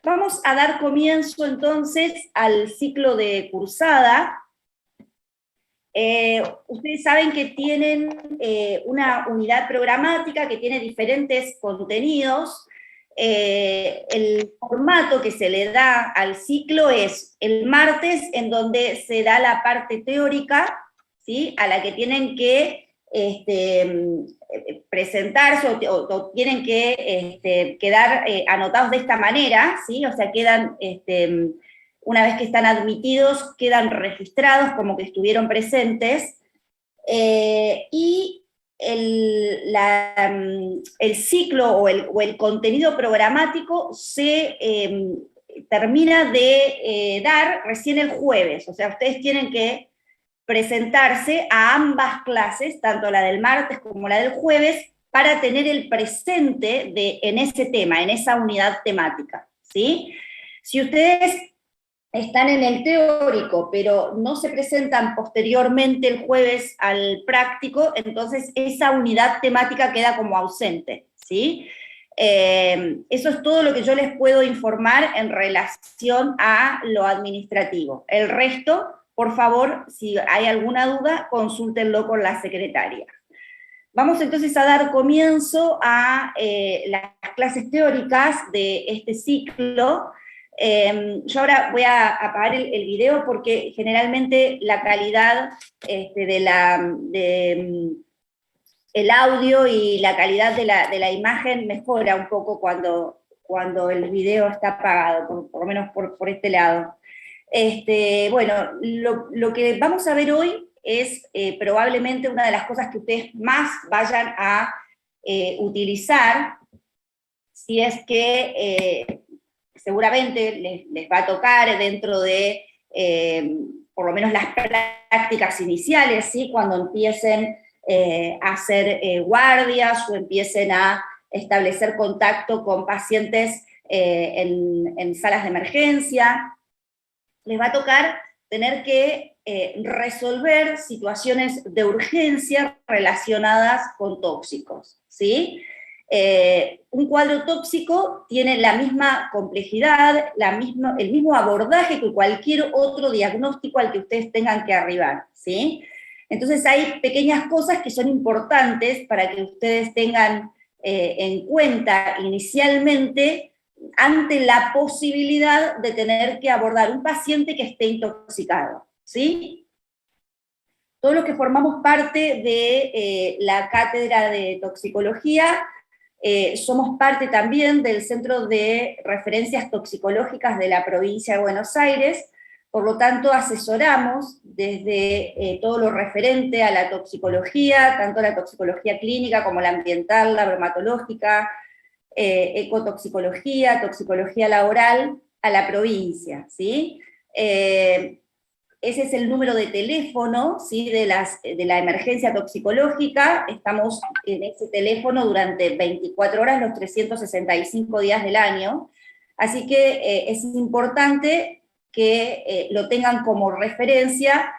Vamos a dar comienzo entonces al ciclo de cursada. Ustedes saben que tienen una unidad programática que tiene diferentes contenidos. El formato que se le da al ciclo es el martes, en donde se da la parte teórica, ¿sí?, a la que tienen que presentarse o tienen que quedar anotados de esta manera, ¿sí? O sea, quedan, una vez que están admitidos, quedan registrados como que estuvieron presentes, y el ciclo o el contenido programático se termina de dar recién el jueves. O sea, ustedes tienen que presentarse a ambas clases, tanto la del martes como la del jueves, para tener el presente en ese tema, en esa unidad temática, ¿sí? Si ustedes están en el teórico, pero no se presentan posteriormente el jueves al práctico, entonces esa unidad temática queda como ausente, ¿sí? Eso es todo lo que yo les puedo informar en relación a lo administrativo. El resto, por favor, si hay alguna duda, consúltenlo con la secretaria. Vamos entonces a dar comienzo a las clases teóricas de este ciclo. Yo ahora voy a apagar el video porque generalmente la calidad el audio y la calidad de la imagen mejora un poco cuando el video está apagado, por lo menos por este lado. Bueno, lo que vamos a ver hoy es probablemente una de las cosas que ustedes más vayan a utilizar, si es que seguramente les va a tocar dentro de por lo menos las prácticas iniciales, ¿sí? Cuando empiecen a hacer guardias o empiecen a establecer contacto con pacientes en salas de emergencia. Les va a tocar tener que resolver situaciones de urgencia relacionadas con tóxicos, ¿sí? Un cuadro tóxico tiene la misma complejidad, el mismo abordaje que cualquier otro diagnóstico al que ustedes tengan que arribar, ¿sí? Entonces hay pequeñas cosas que son importantes para que ustedes tengan en cuenta inicialmente ante la posibilidad de tener que abordar un paciente que esté intoxicado, ¿sí? Todos los que formamos parte de la cátedra de toxicología somos parte también del Centro de Referencias Toxicológicas de la provincia de Buenos Aires, por lo tanto asesoramos desde todo lo referente a la toxicología, tanto la toxicología clínica como la ambiental, la bromatológica, ecotoxicología, toxicología laboral, a la provincia, ¿sí? Ese es el número de teléfono, ¿sí?, de la emergencia toxicológica. Estamos en ese teléfono durante 24 horas, los 365 días del año. Así que es importante que lo tengan como referencia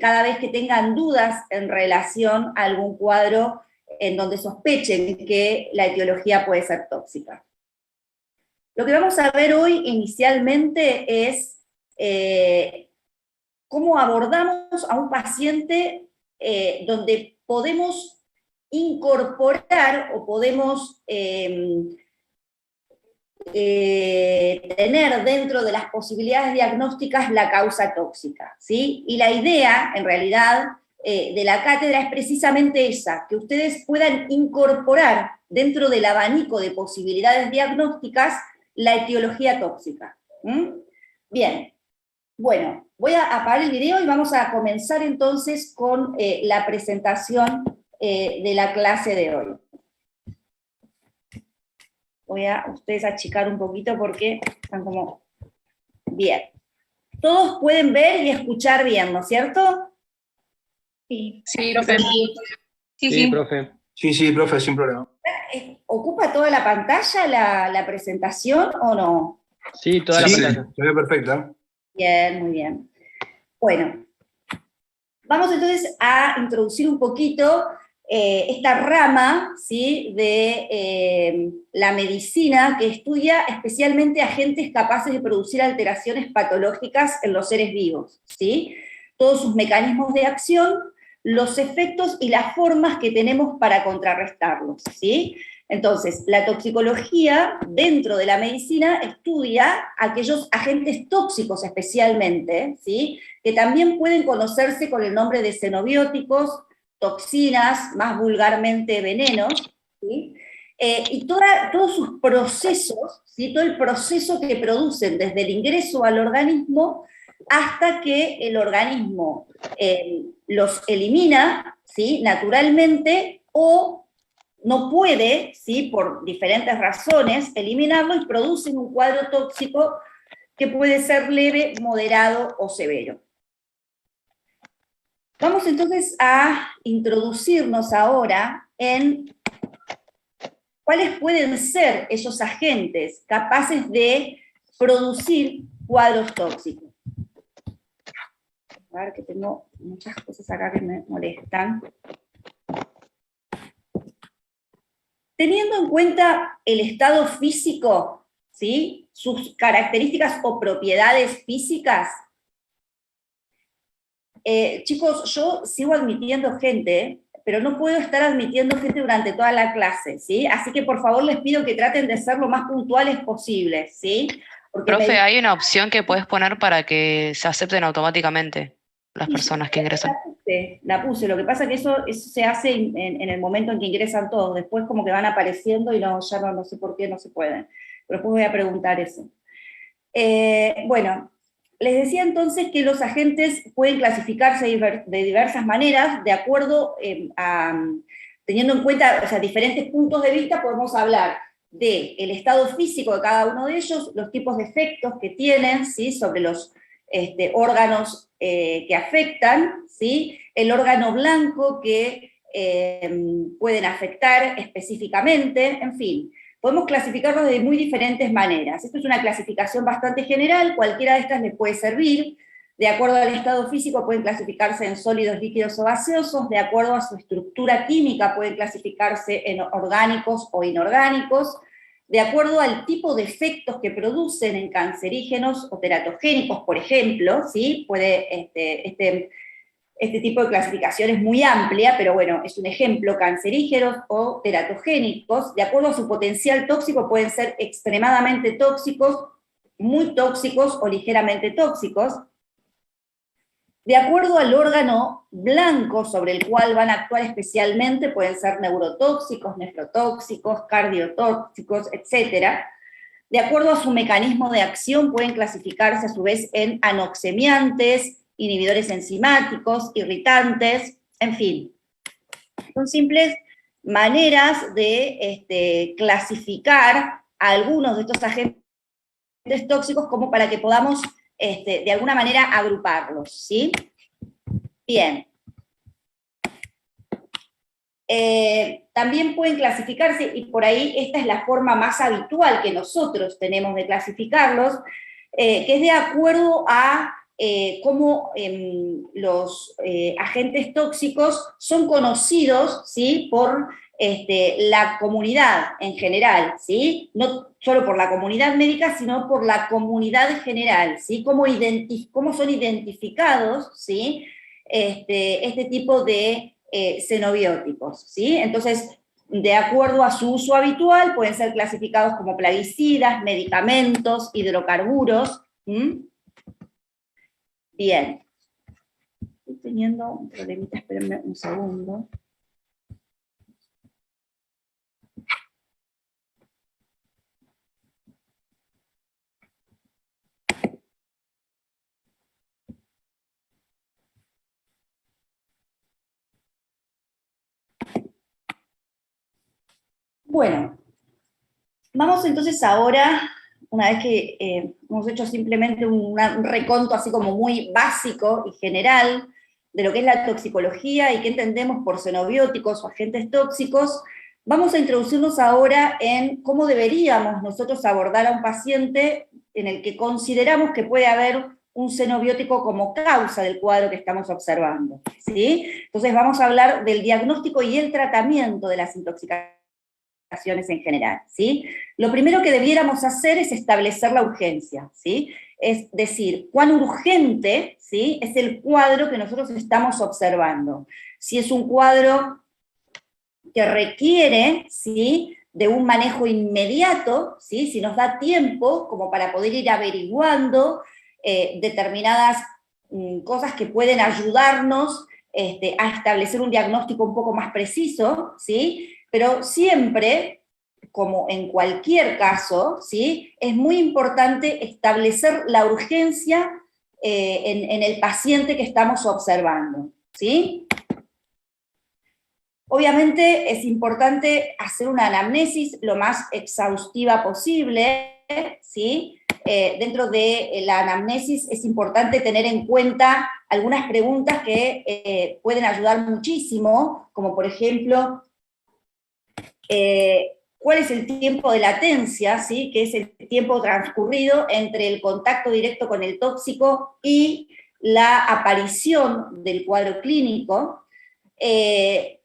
cada vez que tengan dudas en relación a algún cuadro en donde sospechen que la etiología puede ser tóxica. Lo que vamos a ver hoy inicialmente es cómo abordamos a un paciente donde podemos incorporar o podemos tener dentro de las posibilidades diagnósticas la causa tóxica, ¿sí? Y la idea, en realidad, de la cátedra es precisamente esa, que ustedes puedan incorporar dentro del abanico de posibilidades diagnósticas la etiología tóxica. Bien, bueno, voy a apagar el video y vamos a comenzar entonces con la presentación de la clase de hoy. Voy a ustedes achicar un poquito porque están como... Bien. Todos pueden ver y escuchar bien, ¿no es cierto? Sí, sí, profe. Sí, profe. Sí, profe, sin problema. ¿Ocupa toda la pantalla la presentación o no? Sí, toda la pantalla. Se ve perfecta. Bien, muy bien. Bueno, vamos entonces a introducir un poquito esta rama, ¿sí?, de la medicina que estudia especialmente agentes capaces de producir alteraciones patológicas en los seres vivos, ¿sí? Todos sus mecanismos de acción, los efectos y las formas que tenemos para contrarrestarlos, ¿sí? Entonces, la toxicología dentro de la medicina estudia aquellos agentes tóxicos especialmente, ¿sí?, que también pueden conocerse con el nombre de xenobióticos, toxinas, más vulgarmente venenos, ¿sí? Y todos sus procesos, ¿sí?, todo el proceso que producen desde el ingreso al organismo hasta que el organismo los elimina, ¿sí?, naturalmente, o no puede, ¿sí?, por diferentes razones, eliminarlo y producen un cuadro tóxico que puede ser leve, moderado o severo. Vamos entonces a introducirnos ahora en cuáles pueden ser esos agentes capaces de producir cuadros tóxicos. A ver, que tengo muchas cosas acá que me molestan. Teniendo en cuenta el estado físico, ¿sí?, sus características o propiedades físicas, chicos, yo sigo admitiendo gente, pero no puedo estar admitiendo gente durante toda la clase, ¿sí? Así que por favor les pido que traten de ser lo más puntuales posible, ¿sí? Porque Profe, hay una opción que puedes poner para que se acepten automáticamente las sí, personas que ingresan. La puse, lo que pasa es que eso se hace en el momento en que ingresan todos, después como que van apareciendo y ya no sé por qué no se pueden, pero después voy a preguntar eso. Bueno, les decía entonces que los agentes pueden clasificarse de diversas maneras, de acuerdo teniendo en cuenta, o sea, diferentes puntos de vista. Podemos hablar del estado físico de cada uno de ellos, los tipos de efectos que tienen, ¿sí?, sobre los órganos que afectan, ¿sí?, el órgano blanco que pueden afectar específicamente, en fin. Podemos clasificarlos de muy diferentes maneras. Esto es una clasificación bastante general, cualquiera de estas les puede servir. De acuerdo al estado físico pueden clasificarse en sólidos, líquidos o gaseosos, de acuerdo a su estructura química pueden clasificarse en orgánicos o inorgánicos, de acuerdo al tipo de efectos que producen en cancerígenos o teratogénicos, por ejemplo, ¿sí? Puede este tipo de clasificación es muy amplia, pero bueno, es un ejemplo: cancerígenos o teratogénicos. De acuerdo a su potencial tóxico pueden ser extremadamente tóxicos, muy tóxicos o ligeramente tóxicos. De acuerdo al órgano blanco sobre el cual van a actuar especialmente, pueden ser neurotóxicos, nefrotóxicos, cardiotóxicos, etc. De acuerdo a su mecanismo de acción pueden clasificarse a su vez en anoxemiantes, inhibidores enzimáticos, irritantes, en fin. Son simples maneras de clasificar a algunos de estos agentes tóxicos como para que podamos de alguna manera agruparlos, ¿sí? Bien. También pueden clasificarse, y por ahí esta es la forma más habitual que nosotros tenemos de clasificarlos, que es de acuerdo a cómo los agentes tóxicos son conocidos, ¿sí?, por la comunidad en general, ¿sí? No solo por la comunidad médica, sino por la comunidad general, ¿sí? Cómo son identificados, ¿sí?, este tipo de xenobióticos, ¿sí? Entonces, de acuerdo a su uso habitual, pueden ser clasificados como plaguicidas, medicamentos, hidrocarburos. Bien. Estoy teniendo un problemita, espérenme un segundo. Bueno, vamos entonces ahora, una vez que hemos hecho simplemente un reconto así como muy básico y general de lo que es la toxicología y qué entendemos por xenobióticos o agentes tóxicos, vamos a introducirnos ahora en cómo deberíamos nosotros abordar a un paciente en el que consideramos que puede haber un xenobiótico como causa del cuadro que estamos observando, ¿sí? Entonces vamos a hablar del diagnóstico y el tratamiento de las intoxicaciones en general, ¿sí? Lo primero que debiéramos hacer es establecer la urgencia, ¿sí? Es decir, cuán urgente, ¿sí?, es el cuadro que nosotros estamos observando. Si es un cuadro que requiere, ¿sí?, de un manejo inmediato, ¿sí?, si nos da tiempo como para poder ir averiguando determinadas cosas que pueden ayudarnos a establecer un diagnóstico un poco más preciso, ¿sí? Pero siempre, como en cualquier caso, ¿sí?, es muy importante establecer la urgencia en el paciente que estamos observando, ¿sí? Obviamente es importante hacer una anamnesis lo más exhaustiva posible, ¿sí? Dentro de la anamnesis es importante tener en cuenta algunas preguntas que pueden ayudar muchísimo, como por ejemplo, ¿cuál es el tiempo de latencia, ¿sí?, que es el tiempo transcurrido entre el contacto directo con el tóxico y la aparición del cuadro clínico? Si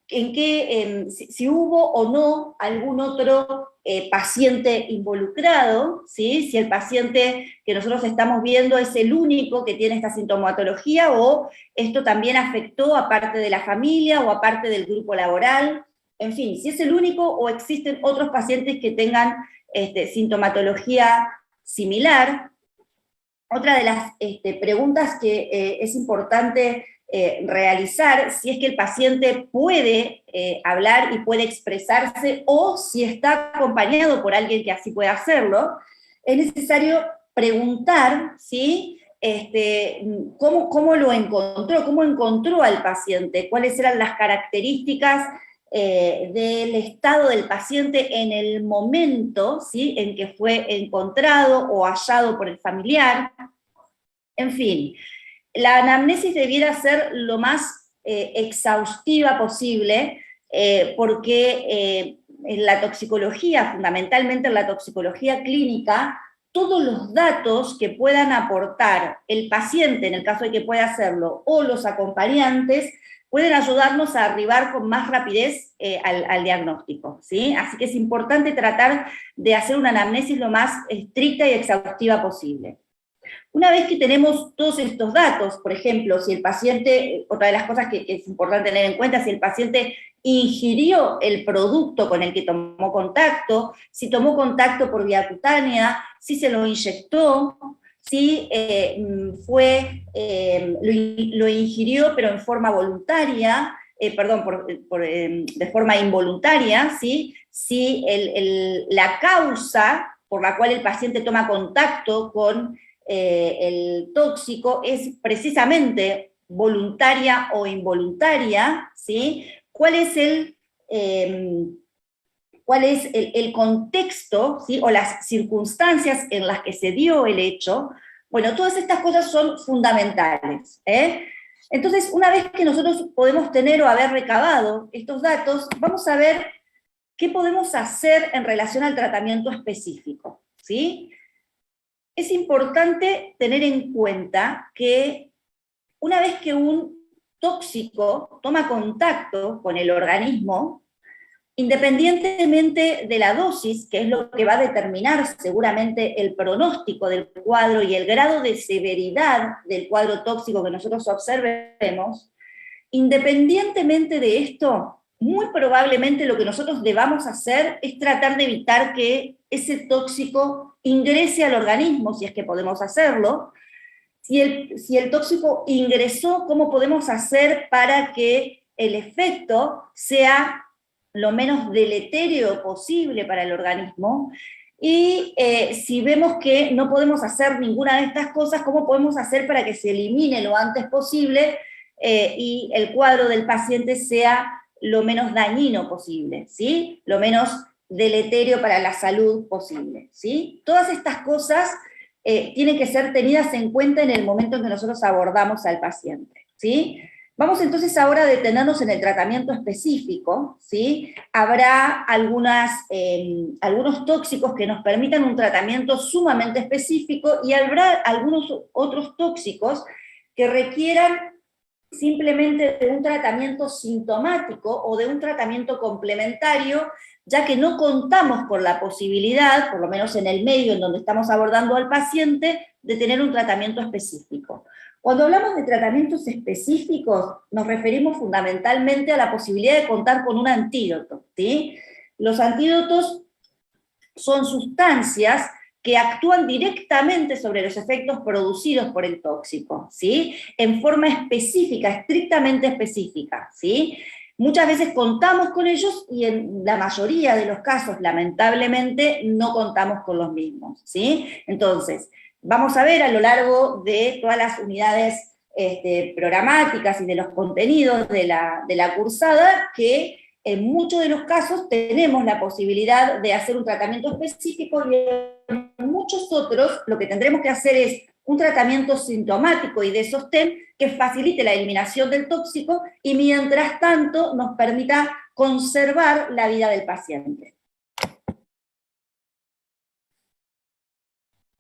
hubo o no algún otro paciente involucrado, ¿sí?, si el paciente que nosotros estamos viendo es el único que tiene esta sintomatología, o esto también afectó a parte de la familia o a parte del grupo laboral. En fin, si es el único o existen otros pacientes que tengan sintomatología similar. Otra de las preguntas que es importante realizar, si es que el paciente puede hablar y puede expresarse, o si está acompañado por alguien que así pueda hacerlo, es necesario preguntar, ¿sí?, cómo lo encontró, cómo encontró al paciente, cuáles eran las características del estado del paciente en el momento, ¿sí?, en que fue encontrado o hallado por el familiar. En fin, la anamnesis debiera ser lo más exhaustiva posible, porque en la toxicología, fundamentalmente en la toxicología clínica, todos los datos que puedan aportar el paciente, en el caso de que pueda hacerlo, o los acompañantes, pueden ayudarnos a arribar con más rapidez al diagnóstico, ¿sí? Así que es importante tratar de hacer una anamnesis lo más estricta y exhaustiva posible. Una vez que tenemos todos estos datos, por ejemplo, si el paciente, otra de las cosas que es importante tener en cuenta, si el paciente ingirió el producto con el que tomó contacto, si tomó contacto por vía cutánea, si se lo inyectó, si lo ingirió pero en forma voluntaria, de forma involuntaria, ¿sí? Si la causa por la cual el paciente toma contacto con el tóxico es precisamente voluntaria o involuntaria, ¿sí? ¿Cuál es el contexto, ¿sí?, o las circunstancias en las que se dio el hecho? Bueno, todas estas cosas son fundamentales, ¿eh? Entonces, una vez que nosotros podemos tener o haber recabado estos datos, vamos a ver qué podemos hacer en relación al tratamiento específico, ¿sí? Es importante tener en cuenta que una vez que un tóxico toma contacto con el organismo, independientemente de la dosis, que es lo que va a determinar seguramente el pronóstico del cuadro y el grado de severidad del cuadro tóxico que nosotros observemos, independientemente de esto, muy probablemente lo que nosotros debamos hacer es tratar de evitar que ese tóxico ingrese al organismo, si es que podemos hacerlo. Si el tóxico ingresó, ¿cómo podemos hacer para que el efecto sea lo menos deleterio posible para el organismo? Y si vemos que no podemos hacer ninguna de estas cosas, ¿cómo podemos hacer para que se elimine lo antes posible y el cuadro del paciente sea lo menos dañino posible, ¿sí? Lo menos deleterio para la salud posible, ¿sí? Todas estas cosas tienen que ser tenidas en cuenta en el momento en que nosotros abordamos al paciente, ¿sí? Vamos entonces ahora a detenernos en el tratamiento específico, ¿sí? Habrá algunos tóxicos que nos permitan un tratamiento sumamente específico y habrá algunos otros tóxicos que requieran simplemente de un tratamiento sintomático o de un tratamiento complementario, ya que no contamos con la posibilidad, por lo menos en el medio en donde estamos abordando al paciente, de tener un tratamiento específico. Cuando hablamos de tratamientos específicos, nos referimos fundamentalmente a la posibilidad de contar con un antídoto, ¿sí? Los antídotos son sustancias que actúan directamente sobre los efectos producidos por el tóxico, ¿sí? En forma específica, estrictamente específica, ¿sí? Muchas veces contamos con ellos y en la mayoría de los casos, lamentablemente, no contamos con los mismos, ¿sí? Entonces, vamos a ver a lo largo de todas las unidades programáticas y de los contenidos de la cursada que en muchos de los casos tenemos la posibilidad de hacer un tratamiento específico y en muchos otros lo que tendremos que hacer es un tratamiento sintomático y de sostén que facilite la eliminación del tóxico y mientras tanto nos permita conservar la vida del paciente.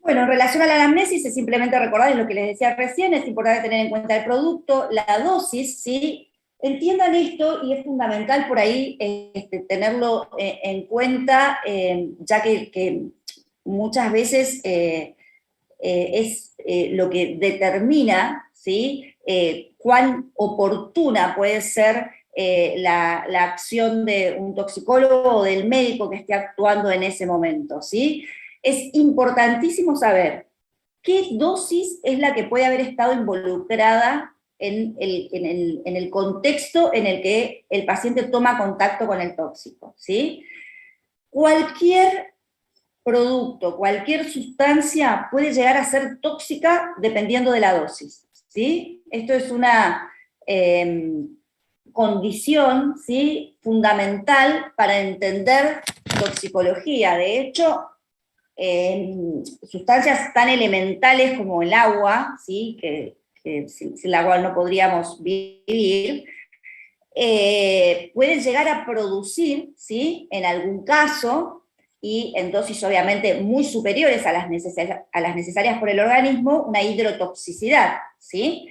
Bueno, en relación a la anamnesis, es simplemente recordar lo que les decía recién, es importante tener en cuenta el producto, la dosis, ¿sí? Entiendan esto y es fundamental por ahí tenerlo en cuenta, ya que muchas veces es lo que determina, ¿sí? Cuán oportuna puede ser la acción de un toxicólogo o del médico que esté actuando en ese momento, ¿sí? Es importantísimo saber qué dosis es la que puede haber estado involucrada en el contexto en el que el paciente toma contacto con el tóxico, ¿sí? Cualquier producto, cualquier sustancia puede llegar a ser tóxica dependiendo de la dosis, ¿sí? Esto es una condición, ¿sí?, fundamental para entender toxicología. De hecho, sustancias tan elementales como el agua, ¿sí?, que sin el agua no podríamos vivir, pueden llegar a producir, ¿sí?, en algún caso, y en dosis obviamente muy superiores a las necesarias por el organismo, una hidrotoxicidad, ¿sí?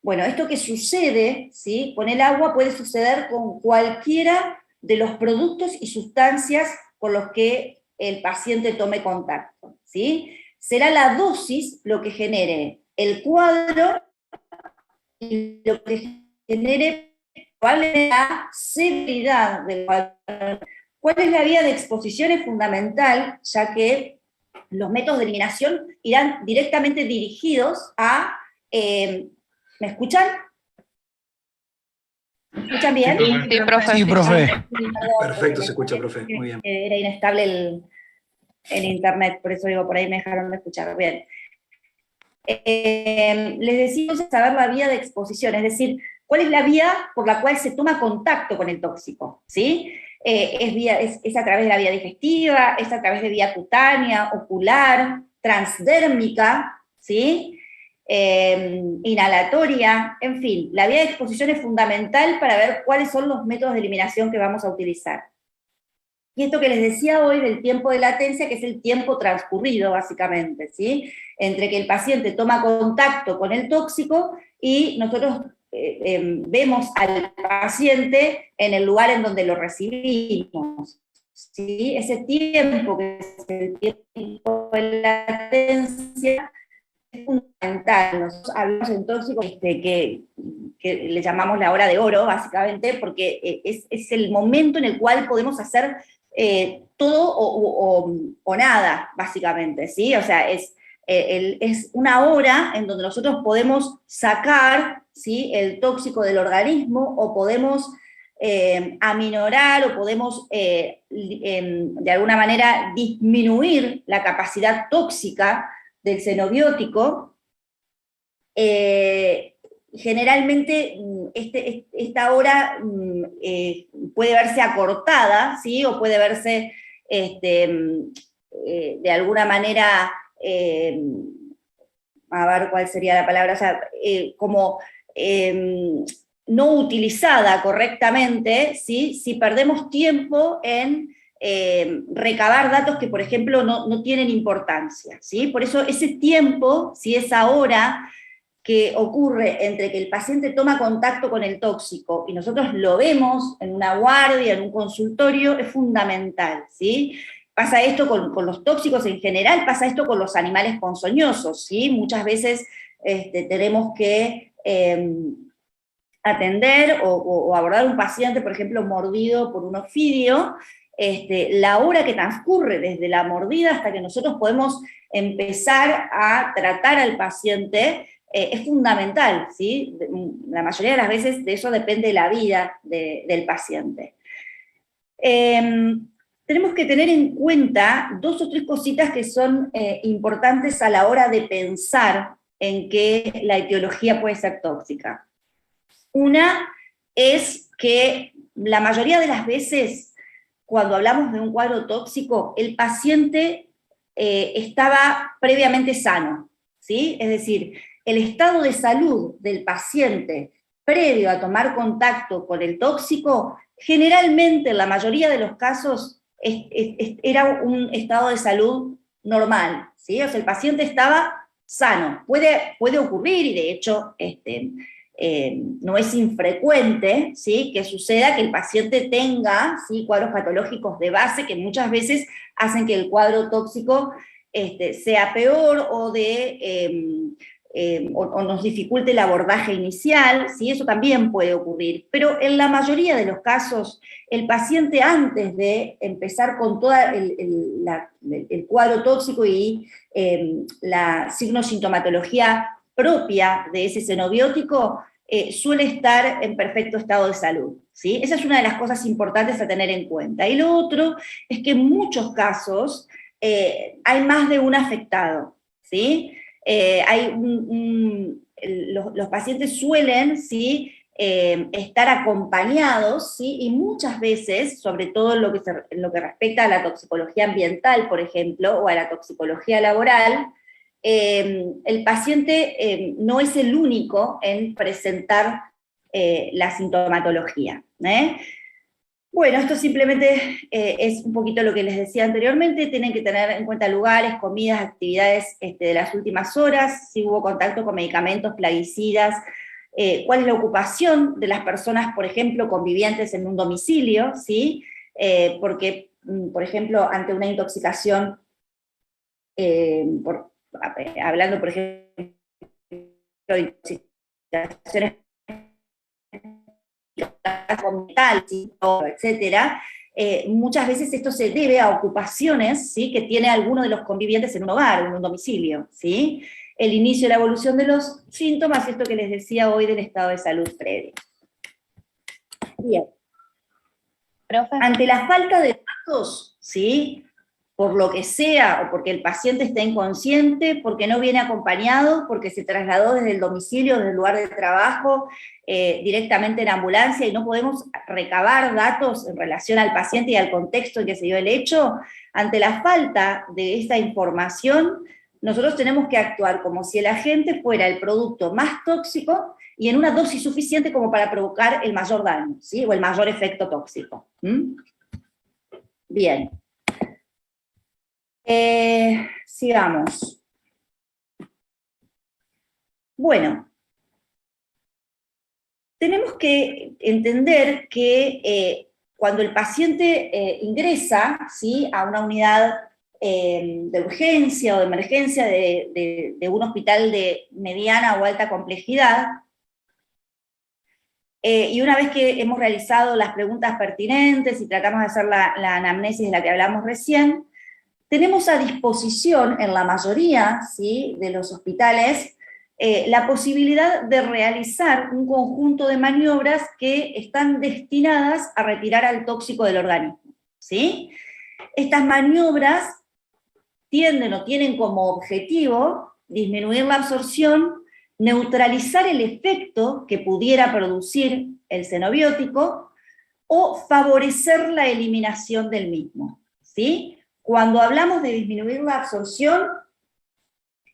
Bueno, esto que sucede, ¿sí?, con el agua puede suceder con cualquiera de los productos y sustancias con los que el paciente tome contacto, ¿sí? Será la dosis lo que genere el cuadro y lo que genere probablemente la severidad del cuadro. ¿Cuál es la vía de exposición? Es fundamental, ya que los métodos de eliminación irán directamente dirigidos a... ¿me escuchan? ¿Me escuchan bien? Sí, profe. Sí, profe. Perfecto, se escucha, profe. Muy bien. Era inestable el internet, por eso digo, por ahí me dejaron de escuchar. Bien. Les decimos saber la vía de exposición, es decir, cuál es la vía por la cual se toma contacto con el tóxico, ¿sí? Es a través de la vía digestiva, es a través de vía cutánea, ocular, transdérmica, ¿sí? Inhalatoria, en fin, la vía de exposición es fundamental para ver cuáles son los métodos de eliminación que vamos a utilizar. Y esto que les decía hoy del tiempo de latencia, que es el tiempo transcurrido, básicamente, ¿sí?, entre que el paciente toma contacto con el tóxico y nosotros vemos al paciente en el lugar en donde lo recibimos, ¿sí? Ese tiempo, que es el tiempo de latencia, es fundamental. Nosotros hablamos en tóxico que le llamamos la hora de oro, básicamente, porque es el momento en el cual podemos hacer todo o nada, básicamente, ¿sí? O sea, es una hora en donde nosotros podemos sacar, ¿sí?, el tóxico del organismo o podemos aminorar o podemos de alguna manera disminuir la capacidad tóxica del xenobiótico. Generalmente esta hora puede verse acortada, ¿sí?, o puede verse de alguna manera, a ver cuál sería la palabra, o sea, como no utilizada correctamente, ¿sí? Si perdemos tiempo en recabar datos que, por ejemplo, no tienen importancia, ¿sí? Por eso ese tiempo, si esa hora que ocurre entre que el paciente toma contacto con el tóxico y nosotros lo vemos en una guardia, en un consultorio, es fundamental, ¿sí? Pasa esto con los tóxicos en general, pasa esto con los animales ponzoñosos, ¿sí? Muchas veces tenemos que atender o abordar un paciente, por ejemplo, mordido por un ofidio, la hora que transcurre desde la mordida hasta que nosotros podemos empezar a tratar al paciente es fundamental, ¿sí? La mayoría de las veces de eso depende la vida del paciente. Tenemos que tener en cuenta 2 o 3 cositas que son importantes a la hora de pensar en que la etiología puede ser tóxica. Una es que la mayoría de las veces, cuando hablamos de un cuadro tóxico, el paciente estaba previamente sano, ¿sí? Es decir, el estado de salud del paciente previo a tomar contacto con el tóxico, generalmente en la mayoría de los casos era un estado de salud normal, ¿sí? O sea, el paciente estaba sano. Puede ocurrir, y de hecho no es infrecuente, ¿sí?, que suceda que el paciente tenga, ¿sí?, cuadros patológicos de base que muchas veces hacen que el cuadro tóxico sea peor o nos dificulte el abordaje inicial, ¿sí? Eso también puede ocurrir, pero en la mayoría de los casos, el paciente antes de empezar con todo el cuadro tóxico y la signosintomatología propia de ese xenobiótico, suele estar en perfecto estado de salud, ¿sí? Esa es una de las cosas importantes a tener en cuenta. Y lo otro es que en muchos casos hay más de un afectado, ¿sí? Los pacientes suelen, ¿sí?, estar acompañados, ¿sí?, y muchas veces, sobre todo en lo que respecta a la toxicología ambiental, por ejemplo, o a la toxicología laboral, el paciente no es el único en presentar la sintomatología. Bueno, esto simplemente es un poquito lo que les decía anteriormente. Tienen que tener en cuenta lugares, comidas, actividades de las últimas horas, si hubo contacto con medicamentos, plaguicidas, cuál es la ocupación de las personas, por ejemplo, convivientes en un domicilio, ¿sí? Porque, por ejemplo, ante una intoxicación, hablando, por ejemplo, de intoxicaciones etcétera, muchas veces esto se debe a ocupaciones, ¿sí?, que tiene alguno de los convivientes en un hogar, en un domicilio, ¿sí? El inicio y la evolución de los síntomas, esto que les decía hoy del estado de salud previo. Bien. Profe. Ante la falta de datos, ¿sí?, por lo que sea, o porque el paciente está inconsciente, porque no viene acompañado, porque se trasladó desde el domicilio, desde el lugar de trabajo, directamente en ambulancia, y no podemos recabar datos en relación al paciente y al contexto en que se dio el hecho, ante la falta de esta información, nosotros tenemos que actuar como si el agente fuera el producto más tóxico y en una dosis suficiente como para provocar el mayor daño, ¿sí?, o el mayor efecto tóxico. Bien. Sigamos. Bueno, tenemos que entender que cuando el paciente ingresa, ¿sí?, a una unidad de urgencia o de emergencia de un hospital de mediana o alta complejidad, y una vez que hemos realizado las preguntas pertinentes y tratamos de hacer la anamnesis de la que hablamos recién, tenemos a disposición, en la mayoría, ¿sí?, de los hospitales, la posibilidad de realizar un conjunto de maniobras que están destinadas a retirar al tóxico del organismo, ¿sí? Estas maniobras tienden o tienen como objetivo disminuir la absorción, neutralizar el efecto que pudiera producir el xenobiótico o favorecer la eliminación del mismo, ¿sí? Cuando hablamos de disminuir la absorción,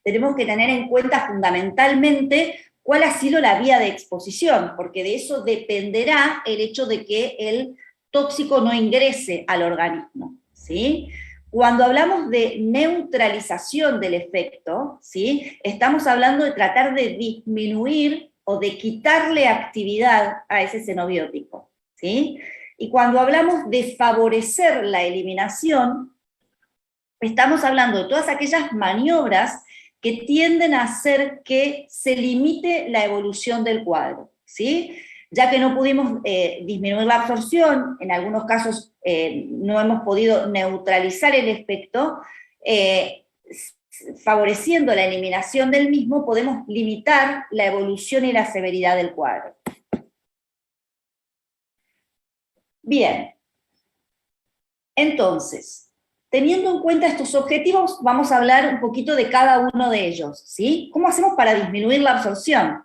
tenemos que tener en cuenta fundamentalmente cuál ha sido la vía de exposición, porque de eso dependerá el hecho de que el tóxico no ingrese al organismo, ¿sí? Cuando hablamos de neutralización del efecto, ¿sí? Estamos hablando de tratar de disminuir o de quitarle actividad a ese xenobiótico, ¿sí? Y cuando hablamos de favorecer la eliminación, estamos hablando de todas aquellas maniobras que tienden a hacer que se limite la evolución del cuadro, ¿sí? Ya que no pudimos disminuir la absorción, en algunos casos no hemos podido neutralizar el efecto, favoreciendo la eliminación del mismo, podemos limitar la evolución y la severidad del cuadro. Bien, entonces, teniendo en cuenta estos objetivos, vamos a hablar un poquito de cada uno de ellos, ¿sí? ¿Cómo hacemos para disminuir la absorción?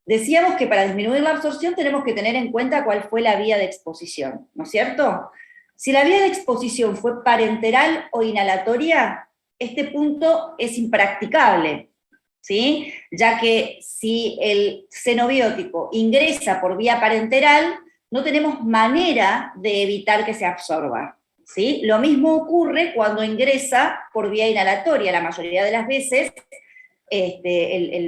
Decíamos que para disminuir la absorción tenemos que tener en cuenta cuál fue la vía de exposición, ¿no es cierto? Si la vía de exposición fue parenteral o inhalatoria, este punto es impracticable, ¿sí? Ya que si el xenobiótico ingresa por vía parenteral, no tenemos manera de evitar que se absorba, ¿sí? Lo mismo ocurre cuando ingresa por vía inhalatoria. La mayoría de las veces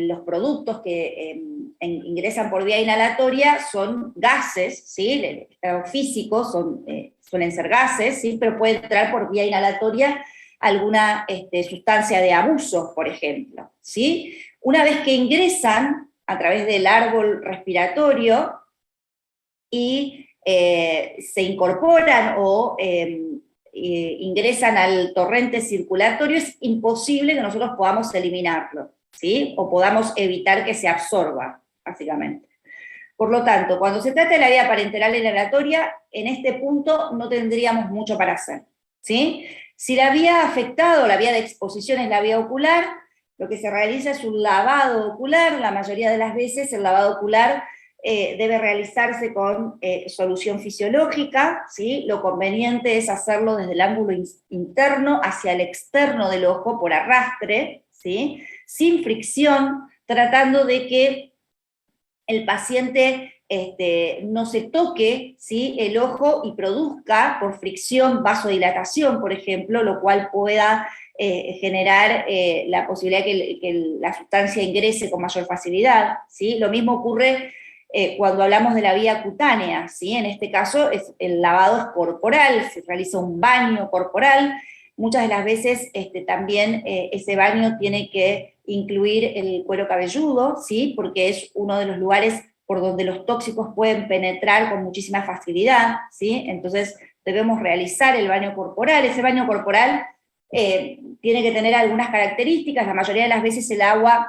los productos que ingresan por vía inhalatoria son gases, ¿sí? El estado físico suelen ser gases, ¿sí? Pero puede entrar por vía inhalatoria alguna sustancia de abuso, por ejemplo, ¿sí? Una vez que ingresan a través del árbol respiratorio y se incorporan o ingresan al torrente circulatorio, es imposible que nosotros podamos eliminarlo, ¿sí? O podamos evitar que se absorba, básicamente. Por lo tanto, cuando se trata de la vía parenteral inhalatoria, en este punto no tendríamos mucho para hacer, ¿sí? Si la vía afectada o la vía de exposición es la vía ocular, lo que se realiza es un lavado ocular. La mayoría de las veces el lavado ocular debe realizarse con solución fisiológica, ¿sí? Lo conveniente es hacerlo desde el ángulo interno hacia el externo del ojo por arrastre, ¿sí? Sin fricción, tratando de que el paciente no se toque, ¿sí? El ojo y produzca por fricción vasodilatación, por ejemplo, lo cual pueda generar la posibilidad que la sustancia ingrese con mayor facilidad, ¿sí? Lo mismo ocurre cuando hablamos de la vía cutánea, ¿sí? En este caso el lavado es corporal, se realiza un baño corporal. Muchas de las veces también ese baño tiene que incluir el cuero cabelludo, ¿sí? Porque es uno de los lugares por donde los tóxicos pueden penetrar con muchísima facilidad, ¿sí? Entonces debemos realizar el baño corporal. Ese baño corporal tiene que tener algunas características. La mayoría de las veces el agua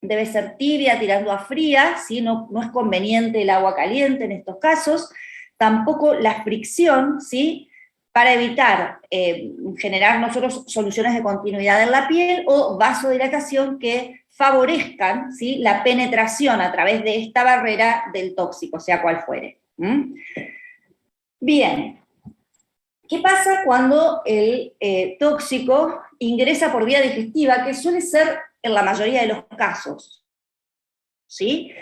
debe ser tibia, tirando a fría, ¿sí? No es conveniente el agua caliente en estos casos. Tampoco la fricción, ¿sí? Para evitar generar nosotros soluciones de continuidad en la piel o vasodilatación que favorezcan, ¿sí? La penetración a través de esta barrera del tóxico, sea cual fuere. Bien, ¿qué pasa cuando el tóxico ingresa por vía digestiva? Que suele ser en la mayoría de los casos, ¿sí?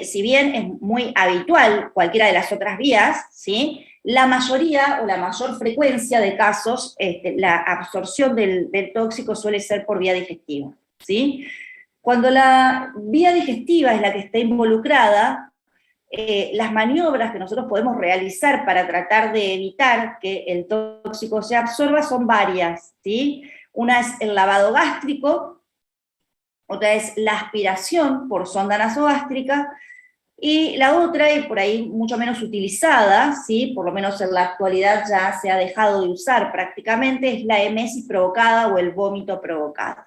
Si bien es muy habitual cualquiera de las otras vías, ¿sí? La mayoría o la mayor frecuencia de casos, la absorción del tóxico suele ser por vía digestiva, ¿sí? Cuando la vía digestiva es la que está involucrada, las maniobras que nosotros podemos realizar para tratar de evitar que el tóxico se absorba son varias, ¿sí? Una es el lavado gástrico, otra es la aspiración por sonda nasogástrica, y la otra, y por ahí mucho menos utilizada, ¿sí? Por lo menos en la actualidad ya se ha dejado de usar prácticamente, es la emesis provocada o el vómito provocado.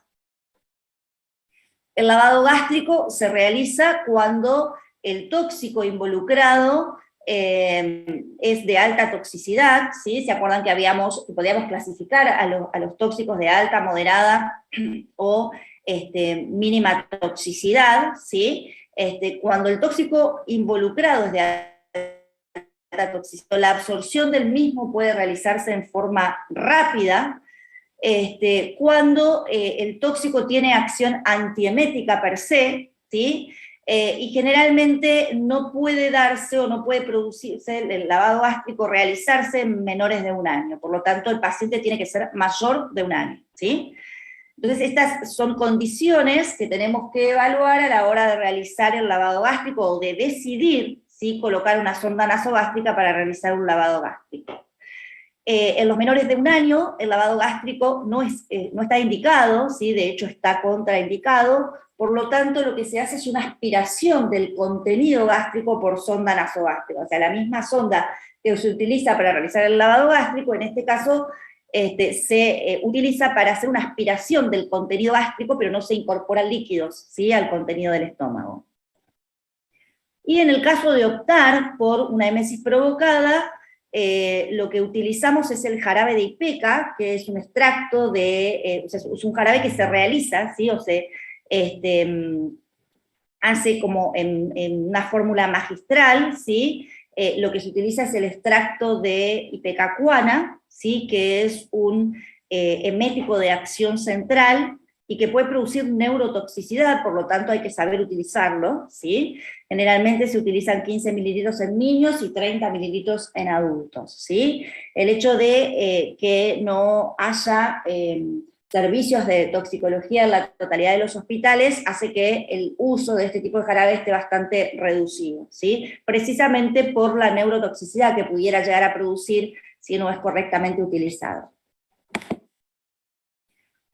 El lavado gástrico se realiza cuando el tóxico involucrado es de alta toxicidad, ¿sí? ¿Se acuerdan que podíamos clasificar a los tóxicos de alta, moderada o mínima toxicidad, ¿sí? Cuando el tóxico involucrado es de alta toxicidad, la absorción del mismo puede realizarse en forma rápida. Cuando el tóxico tiene acción antiemética per se, ¿sí? Y generalmente no puede darse o no puede producirse el lavado gástrico, realizarse en menores de 1 año. Por lo tanto, el paciente tiene que ser mayor de 1 año, ¿sí? Entonces, estas son condiciones que tenemos que evaluar a la hora de realizar el lavado gástrico o de decidir si colocar una sonda nasogástrica para realizar un lavado gástrico. En los menores de 1 año, el lavado gástrico no está indicado, ¿sí? De hecho está contraindicado, por lo tanto lo que se hace es una aspiración del contenido gástrico por sonda nasogástrica, o sea, la misma sonda que se utiliza para realizar el lavado gástrico, en este caso se utiliza para hacer una aspiración del contenido gástrico, pero no se incorporan líquidos, ¿sí? Al contenido del estómago. Y en el caso de optar por una emesis provocada, lo que utilizamos es el jarabe de Ipeca, que es un extracto o sea, es un jarabe que se realiza, ¿sí? O se hace como en una fórmula magistral, ¿sí? Lo que se utiliza es el extracto de ipecacuana, ¿sí? Que es un emético de acción central, y que puede producir neurotoxicidad, por lo tanto hay que saber utilizarlo, ¿sí? Generalmente se utilizan 15 mililitros en niños y 30 mililitros en adultos, ¿sí? El hecho de que no haya servicios de toxicología en la totalidad de los hospitales hace que el uso de este tipo de jarabe esté bastante reducido, ¿sí? Precisamente por la neurotoxicidad que pudiera llegar a producir si no es correctamente utilizado.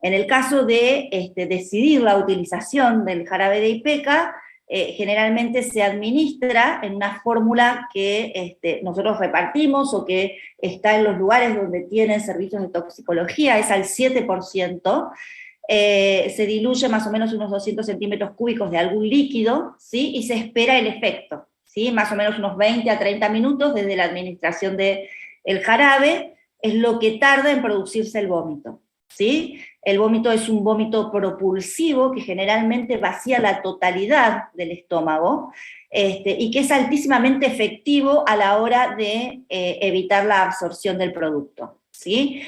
En el caso de decidir la utilización del jarabe de Ipeca, generalmente se administra en una fórmula que nosotros repartimos o que está en los lugares donde tienen servicios de toxicología, es al 7%, se diluye más o menos unos 200 centímetros cúbicos de algún líquido, ¿sí? Y se espera el efecto, ¿sí? Más o menos unos 20 a 30 minutos desde la administración del jarabe, es lo que tarda en producirse el vómito, ¿sí? El vómito es un vómito propulsivo que generalmente vacía la totalidad del estómago y que es altísimamente efectivo a la hora de evitar la absorción del producto, ¿sí?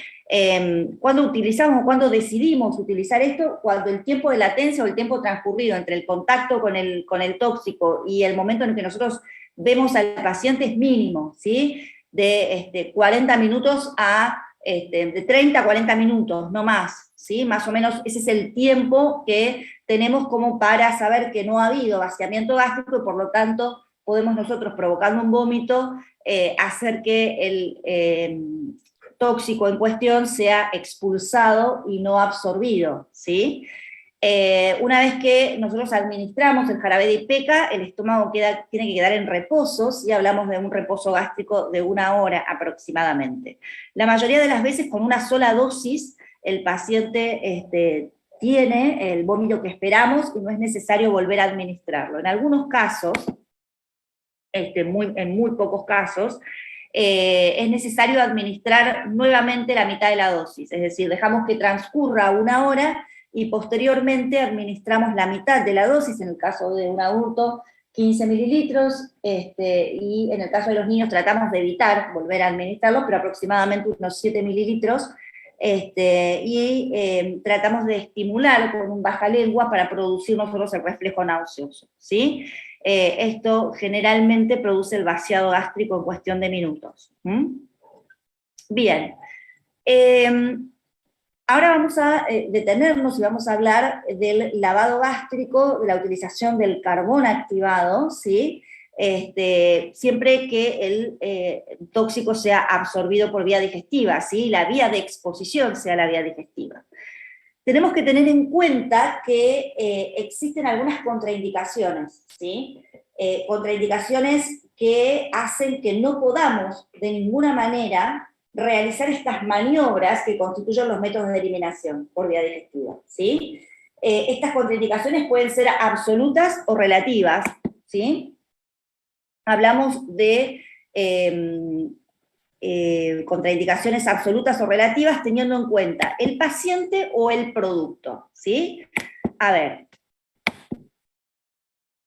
Cuando utilizamos o cuando decidimos utilizar esto, cuando el tiempo de latencia o el tiempo transcurrido entre el contacto con el tóxico y el momento en el que nosotros vemos al paciente es mínimo, ¿sí? De 40 minutos a de 30 a 40 minutos, no más, ¿sí? Más o menos ese es el tiempo que tenemos como para saber que no ha habido vaciamiento gástrico y por lo tanto podemos nosotros, provocando un vómito, hacer que el tóxico en cuestión sea expulsado y no absorbido, ¿sí? Una vez que nosotros administramos el jarabe de Ipeca, el estómago tiene que quedar en reposo, y hablamos de un reposo gástrico de 1 hora aproximadamente. La mayoría de las veces, con una sola dosis, el paciente tiene el vómito que esperamos y no es necesario volver a administrarlo. En algunos casos, en muy pocos casos, es necesario administrar nuevamente la mitad de la dosis, es decir, dejamos que transcurra 1 hora y posteriormente administramos la mitad de la dosis, en el caso de un adulto 15 mililitros, y en el caso de los niños tratamos de evitar volver a administrarlo, pero aproximadamente unos 7 mililitros, y tratamos de estimular con un bajalengua para producir nosotros el reflejo nauseoso, ¿sí? Esto generalmente produce el vaciado gástrico en cuestión de minutos. Bien. Ahora vamos a detenernos y vamos a hablar del lavado gástrico, de la utilización del carbón activado, ¿sí? Siempre que el tóxico sea absorbido por vía digestiva, ¿sí? La vía de exposición sea la vía digestiva. Tenemos que tener en cuenta que existen algunas contraindicaciones, ¿sí? Contraindicaciones que hacen que no podamos de ninguna manera realizar estas maniobras que constituyen los métodos de eliminación por vía digestiva, ¿sí? Estas contraindicaciones pueden ser absolutas o relativas, ¿sí? Hablamos de contraindicaciones absolutas o relativas teniendo en cuenta el paciente o el producto, ¿sí? A ver,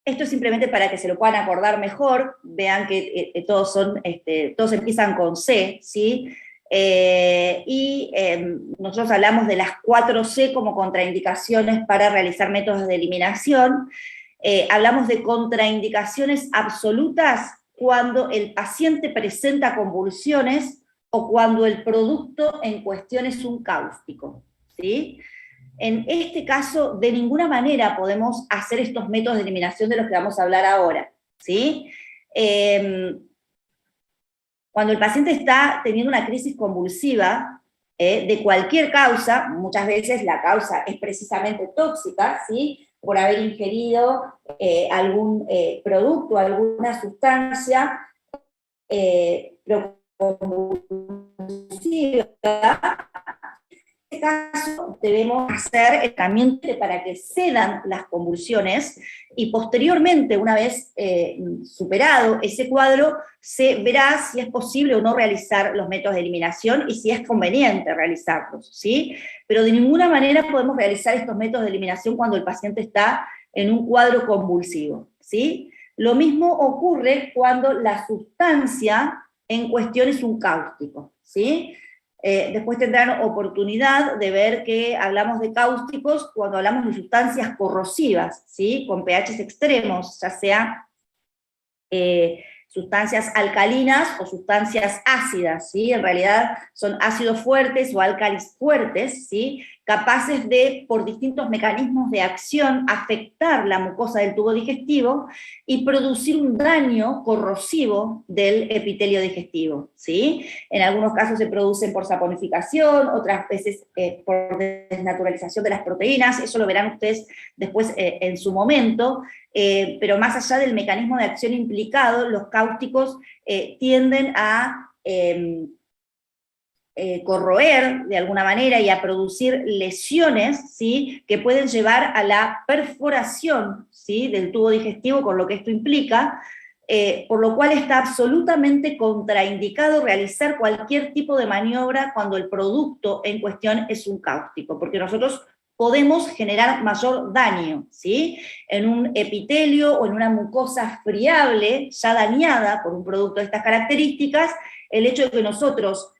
esto es simplemente para que se lo puedan acordar mejor, vean que todos empiezan con C, ¿sí? Nosotros hablamos de las 4 C como contraindicaciones para realizar métodos de eliminación. Hablamos de contraindicaciones absolutas cuando el paciente presenta convulsiones o cuando el producto en cuestión es un cáustico, ¿sí? En este caso, de ninguna manera podemos hacer estos métodos de eliminación de los que vamos a hablar ahora, ¿sí? Cuando el paciente está teniendo una crisis convulsiva, de cualquier causa, muchas veces la causa es precisamente tóxica, ¿sí? Por haber ingerido algún producto, alguna sustancia convulsiva. En este caso debemos hacer el tratamiento para que cedan las convulsiones y posteriormente, una vez superado ese cuadro, se verá si es posible o no realizar los métodos de eliminación y si es conveniente realizarlos, ¿sí? Pero de ninguna manera podemos realizar estos métodos de eliminación cuando el paciente está en un cuadro convulsivo, ¿sí? Lo mismo ocurre cuando la sustancia en cuestión es un cáustico, ¿sí? Después tendrán oportunidad de ver que hablamos de cáusticos cuando hablamos de sustancias corrosivas, ¿sí? Con pHs extremos, ya sea sustancias alcalinas o sustancias ácidas, ¿sí? En realidad son ácidos fuertes o álcalis fuertes, ¿sí? Capaces de, por distintos mecanismos de acción, afectar la mucosa del tubo digestivo y producir un daño corrosivo del epitelio digestivo, ¿sí? En algunos casos se producen por saponificación, otras veces por desnaturalización de las proteínas, eso lo verán ustedes después en su momento, pero más allá del mecanismo de acción implicado, los cáusticos tienden a corroer de alguna manera y a producir lesiones, ¿sí? Que pueden llevar a la perforación, ¿sí? Del tubo digestivo, con lo que esto implica, por lo cual está absolutamente contraindicado realizar cualquier tipo de maniobra cuando el producto en cuestión es un cáustico, porque nosotros podemos generar mayor daño, ¿sí? En un epitelio o en una mucosa friable, ya dañada por un producto de estas características, el hecho de que nosotros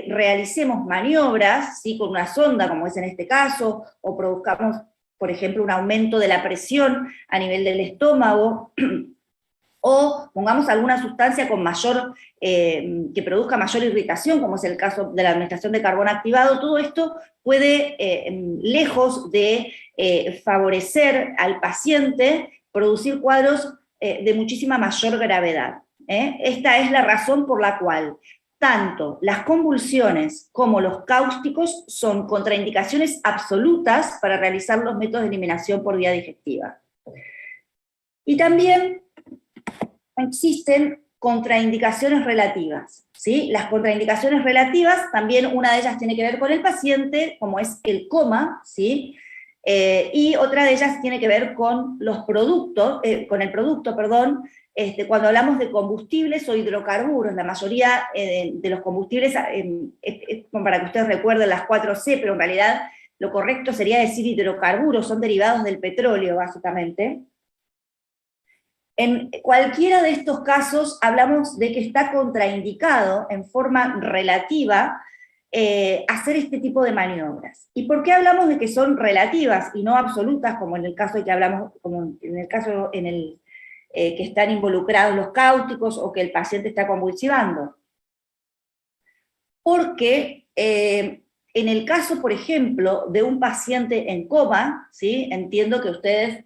realicemos maniobras, ¿sí? Con una sonda, como es en este caso, o produzcamos, por ejemplo, un aumento de la presión a nivel del estómago, o pongamos alguna sustancia con mayor, que produzca mayor irritación, como es el caso de la administración de carbón activado, todo esto puede, lejos de favorecer al paciente, producir cuadros de muchísima mayor gravedad. Esta es la razón por la cual tanto las convulsiones como los cáusticos son contraindicaciones absolutas para realizar los métodos de eliminación por vía digestiva. Y también existen contraindicaciones relativas, ¿sí? Las contraindicaciones relativas, también una de ellas tiene que ver con el paciente, como es el coma, ¿sí? Y otra de ellas tiene que ver con los productos, con el producto, perdón, cuando hablamos de combustibles o hidrocarburos, la mayoría de los combustibles, para que ustedes recuerden las 4C, pero en realidad lo correcto sería decir hidrocarburos, son derivados del petróleo, básicamente. En cualquiera de estos casos hablamos de que está contraindicado en forma relativa hacer este tipo de maniobras. ¿Y por qué hablamos de que son relativas y no absolutas, como en el caso de que hablamos, como en el caso en el que están involucrados los cáusticos o que el paciente está convulsivando? Porque en el caso, por ejemplo, de un paciente en coma, ¿sí? Entiendo que ustedes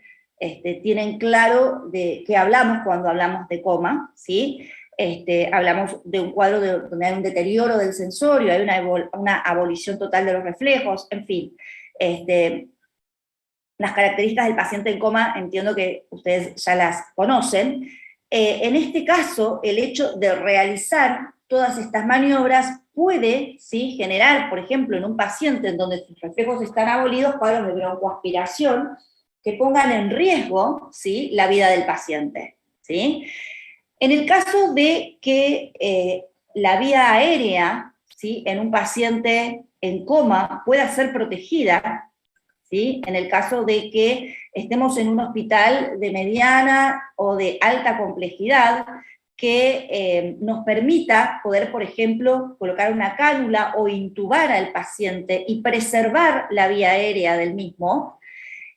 tienen claro de qué hablamos cuando hablamos de coma, ¿sí? Hablamos de un cuadro donde hay un deterioro del sensorio, hay una abolición total de los reflejos, en fin. Las características del paciente en coma entiendo que ustedes ya las conocen. En este caso, el hecho de realizar todas estas maniobras puede, ¿sí? Generar, por ejemplo, en un paciente en donde sus reflejos están abolidos, cuadros de broncoaspiración que pongan en riesgo, ¿sí? La vida del paciente, ¿sí? En el caso de que la vía aérea, ¿sí? En un paciente en coma pueda ser protegida, ¿sí? En el caso de que estemos en un hospital de mediana o de alta complejidad, que nos permita poder, por ejemplo, colocar una cánula o intubar al paciente y preservar la vía aérea del mismo.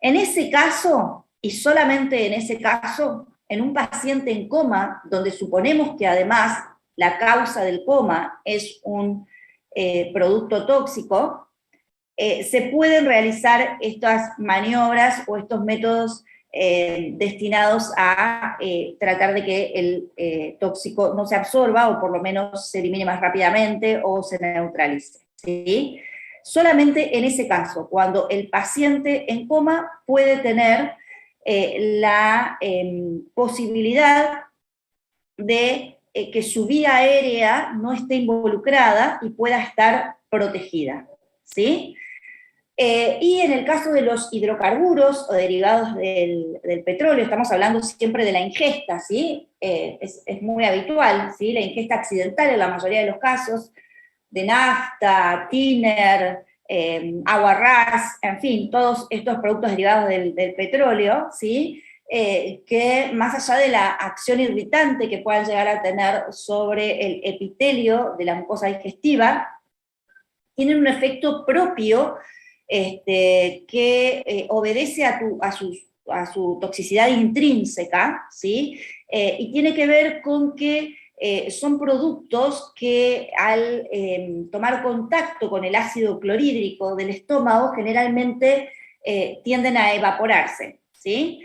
En ese caso, y solamente en ese caso, en un paciente en coma, donde suponemos que además la causa del coma es un producto tóxico, se pueden realizar estas maniobras o estos métodos destinados a tratar de que el tóxico no se absorba o por lo menos se elimine más rápidamente o se neutralice, ¿sí? Solamente en ese caso, cuando el paciente en coma puede tener la posibilidad de que su vía aérea no esté involucrada y pueda estar protegida, ¿sí? Y en el caso de los hidrocarburos o derivados del petróleo, estamos hablando siempre de la ingesta, ¿sí? Es muy habitual, ¿sí? La ingesta accidental en la mayoría de los casos, de nafta, tiner, agua ras, en fin, todos estos productos derivados del petróleo, ¿sí? Que más allá de la acción irritante que puedan llegar a tener sobre el epitelio de la mucosa digestiva, tienen un efecto propio que obedece a su toxicidad intrínseca, ¿sí? Y tiene que ver con que son productos que al tomar contacto con el ácido clorhídrico del estómago generalmente tienden a evaporarse, ¿sí?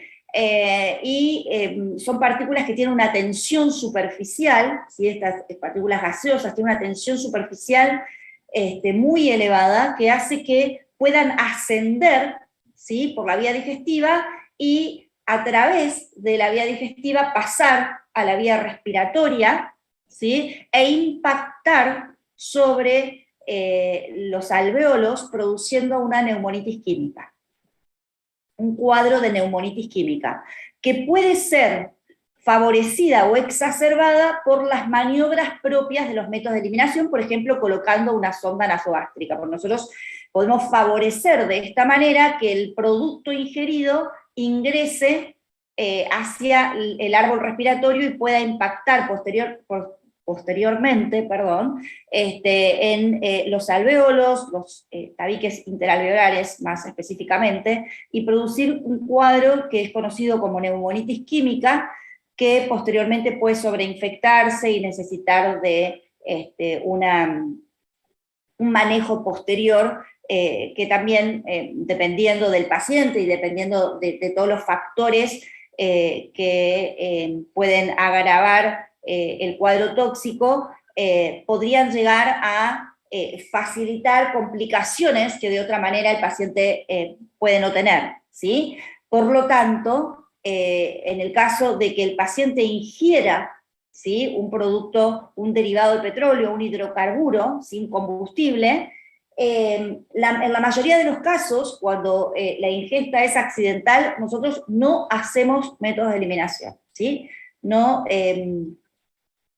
Son partículas que tienen una tensión superficial, ¿sí? Estas partículas gaseosas tienen una tensión superficial muy elevada que hace que puedan ascender, ¿sí? Por la vía digestiva y a través de la vía digestiva pasar a la vía respiratoria, ¿sí? E impactar sobre los alvéolos produciendo una neumonitis química, un cuadro de neumonitis química, que puede ser favorecida o exacerbada por las maniobras propias de los métodos de eliminación, por ejemplo, colocando una sonda nasogástrica. Porque nosotros podemos favorecer de esta manera que el producto ingerido ingrese hacia el árbol respiratorio y pueda impactar posteriormente en los alvéolos, los tabiques interalveolares más específicamente, y producir un cuadro que es conocido como neumonitis química, que posteriormente puede sobreinfectarse y necesitar de un manejo posterior que también, dependiendo del paciente y dependiendo de todos los factores que pueden agravar el cuadro tóxico, podrían llegar a facilitar complicaciones que de otra manera el paciente puede no tener, ¿sí? Por lo tanto, en el caso de que el paciente ingiera, ¿sí? Un producto, un derivado de petróleo, un hidrocarburo, sin combustible, en la mayoría de los casos, cuando la ingesta es accidental, nosotros no hacemos métodos de eliminación, ¿sí? No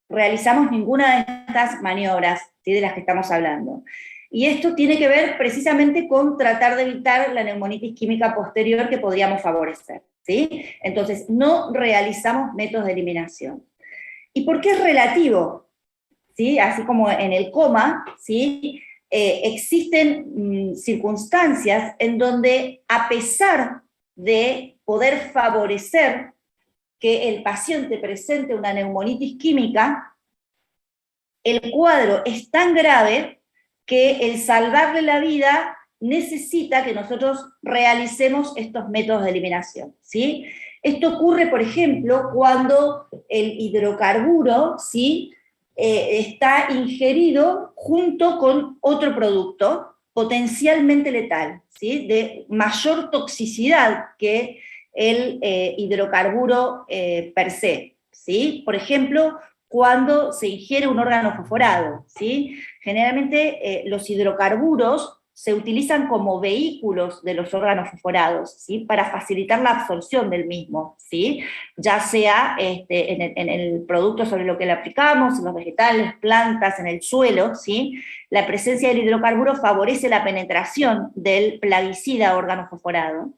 realizamos ninguna de estas maniobras, ¿sí? De las que estamos hablando. Y esto tiene que ver precisamente con tratar de evitar la neumonitis química posterior que podríamos favorecer, ¿sí? Entonces, no realizamos métodos de eliminación. ¿Y por qué es relativo? ¿Sí? Así como en el coma, ¿sí? Existen circunstancias en donde, a pesar de poder favorecer que el paciente presente una neumonitis química, el cuadro es tan grave que el salvarle la vida necesita que nosotros realicemos estos métodos de eliminación, ¿sí? Esto ocurre, por ejemplo, cuando el hidrocarburo, ¿sí? Está ingerido junto con otro producto potencialmente letal, ¿sí? De mayor toxicidad que el hidrocarburo per se, ¿sí? Por ejemplo, cuando se ingiere un órgano fosforado, ¿sí? Generalmente los hidrocarburos se utilizan como vehículos de los órganos fosforados, ¿sí? Para facilitar la absorción del mismo, ¿sí? Ya sea en el producto sobre lo que le aplicamos, en los vegetales, plantas, en el suelo, ¿sí? La presencia del hidrocarburo favorece la penetración del plaguicida órgano fosforado,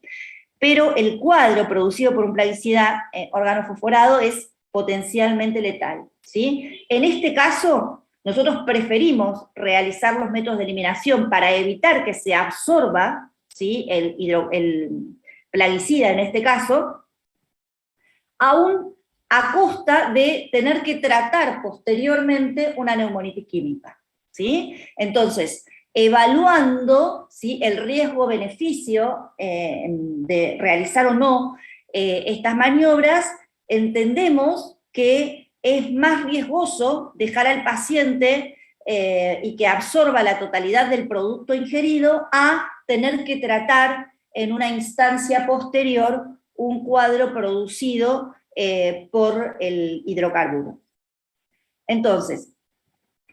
pero el cuadro producido por un plaguicida órgano fosforado es potencialmente letal, ¿sí? En este caso, nosotros preferimos realizar los métodos de eliminación para evitar que se absorba, ¿sí? el plaguicida en este caso, aún a costa de tener que tratar posteriormente una neumonitis química, ¿sí? Entonces, evaluando, ¿sí?, el riesgo-beneficio de realizar o no estas maniobras, entendemos que es más riesgoso dejar al paciente y que absorba la totalidad del producto ingerido a tener que tratar en una instancia posterior un cuadro producido por el hidrocarburo. Entonces,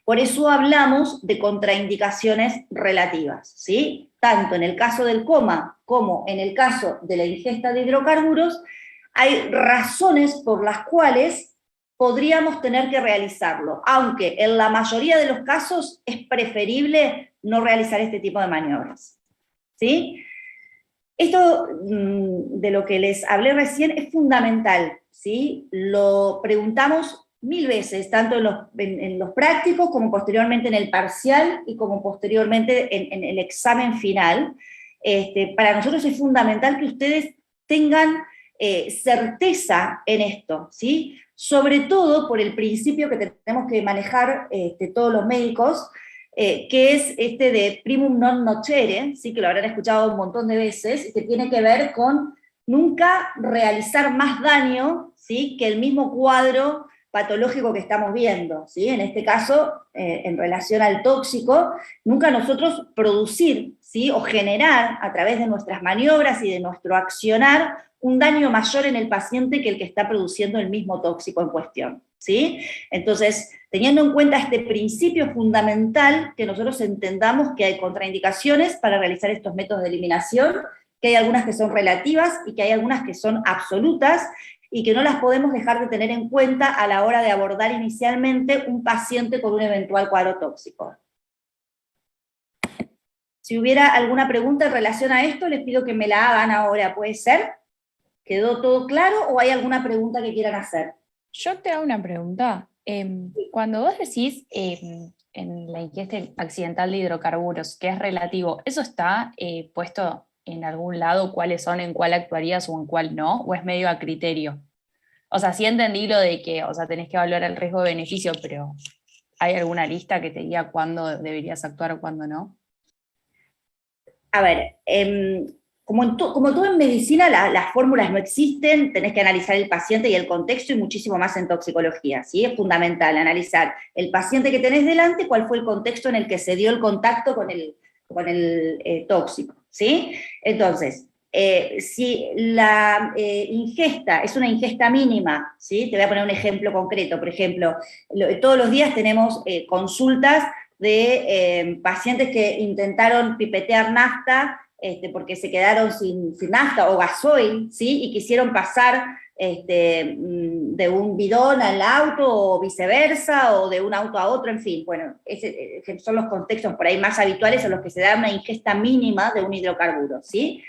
por eso hablamos de contraindicaciones relativas, ¿sí? Tanto en el caso del coma como en el caso de la ingesta de hidrocarburos, hay razones por las cuales podríamos tener que realizarlo, aunque en la mayoría de los casos es preferible no realizar este tipo de maniobras, ¿sí? Esto de lo que les hablé recién es fundamental, ¿sí? Lo preguntamos 1000 veces, tanto en los prácticos como posteriormente en el parcial y como posteriormente en el examen final. Para nosotros es fundamental que ustedes tengan certeza en esto, ¿sí? Sobre todo por el principio que tenemos que manejar todos los médicos, que es de primum non nocere, ¿sí?, que lo habrán escuchado un montón de veces, y que tiene que ver con nunca realizar más daño, ¿sí?, que el mismo cuadro patológico que estamos viendo, ¿sí? En este caso, en relación al tóxico, nunca nosotros producir, ¿sí?, o generar a través de nuestras maniobras y de nuestro accionar un daño mayor en el paciente que el que está produciendo el mismo tóxico en cuestión, ¿sí? Entonces, teniendo en cuenta este principio fundamental, que nosotros entendamos que hay contraindicaciones para realizar estos métodos de eliminación, que hay algunas que son relativas y que hay algunas que son absolutas, y que no las podemos dejar de tener en cuenta a la hora de abordar inicialmente un paciente con un eventual cuadro tóxico. Si hubiera alguna pregunta en relación a esto, les pido que me la hagan ahora, ¿puede ser? ¿Quedó todo claro o hay alguna pregunta que quieran hacer? Yo te hago una pregunta. Cuando vos decís en la ingesta accidental de hidrocarburos, que es relativo, ¿eso está puesto en algún lado cuáles son, en cuál actuarías o en cuál no? ¿O es medio a criterio? O sea, sí entendí lo de que, o sea, tenés que evaluar el riesgo-beneficio, pero ¿hay alguna lista que te diga cuándo deberías actuar o cuándo no? A ver, como todo en medicina, las fórmulas no existen, tenés que analizar el paciente y el contexto y muchísimo más en toxicología, ¿sí? Es fundamental analizar el paciente que tenés delante, cuál fue el contexto en el que se dio el contacto con el tóxico, ¿sí? Entonces, si la ingesta es una ingesta mínima, ¿sí? Te voy a poner un ejemplo concreto. Por ejemplo, todos los días tenemos consultas de pacientes que intentaron pipetear nafta porque se quedaron sin nafta o gasoil, ¿sí? Y quisieron pasar de un bidón al auto o viceversa, o de un auto a otro, en fin. Bueno, son los contextos por ahí más habituales en los que se da una ingesta mínima de un hidrocarburo, ¿sí?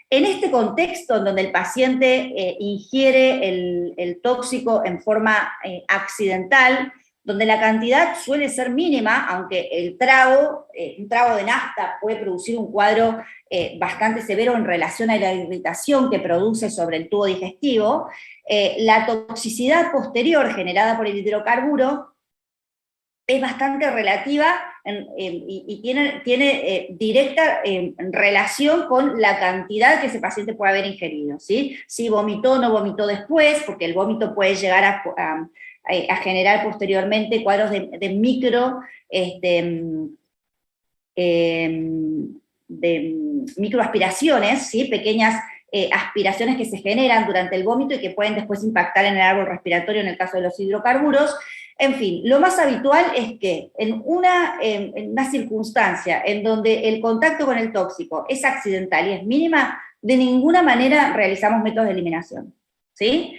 En este contexto, en donde el paciente ingiere el tóxico en forma accidental, donde la cantidad suele ser mínima, aunque un trago de nafta puede producir un cuadro bastante severo en relación a la irritación que produce sobre el tubo digestivo, la toxicidad posterior generada por el hidrocarburo es bastante relativa y tiene directa relación con la cantidad que ese paciente puede haber ingerido, ¿sí? Si vomitó o no vomitó después, porque el vómito puede llegar a generar posteriormente cuadros de microaspiraciones, ¿sí? Pequeñas aspiraciones que se generan durante el vómito y que pueden después impactar en el árbol respiratorio en el caso de los hidrocarburos. En fin, lo más habitual es que en una circunstancia en donde el contacto con el tóxico es accidental y es mínima, de ninguna manera realizamos métodos de eliminación, ¿sí?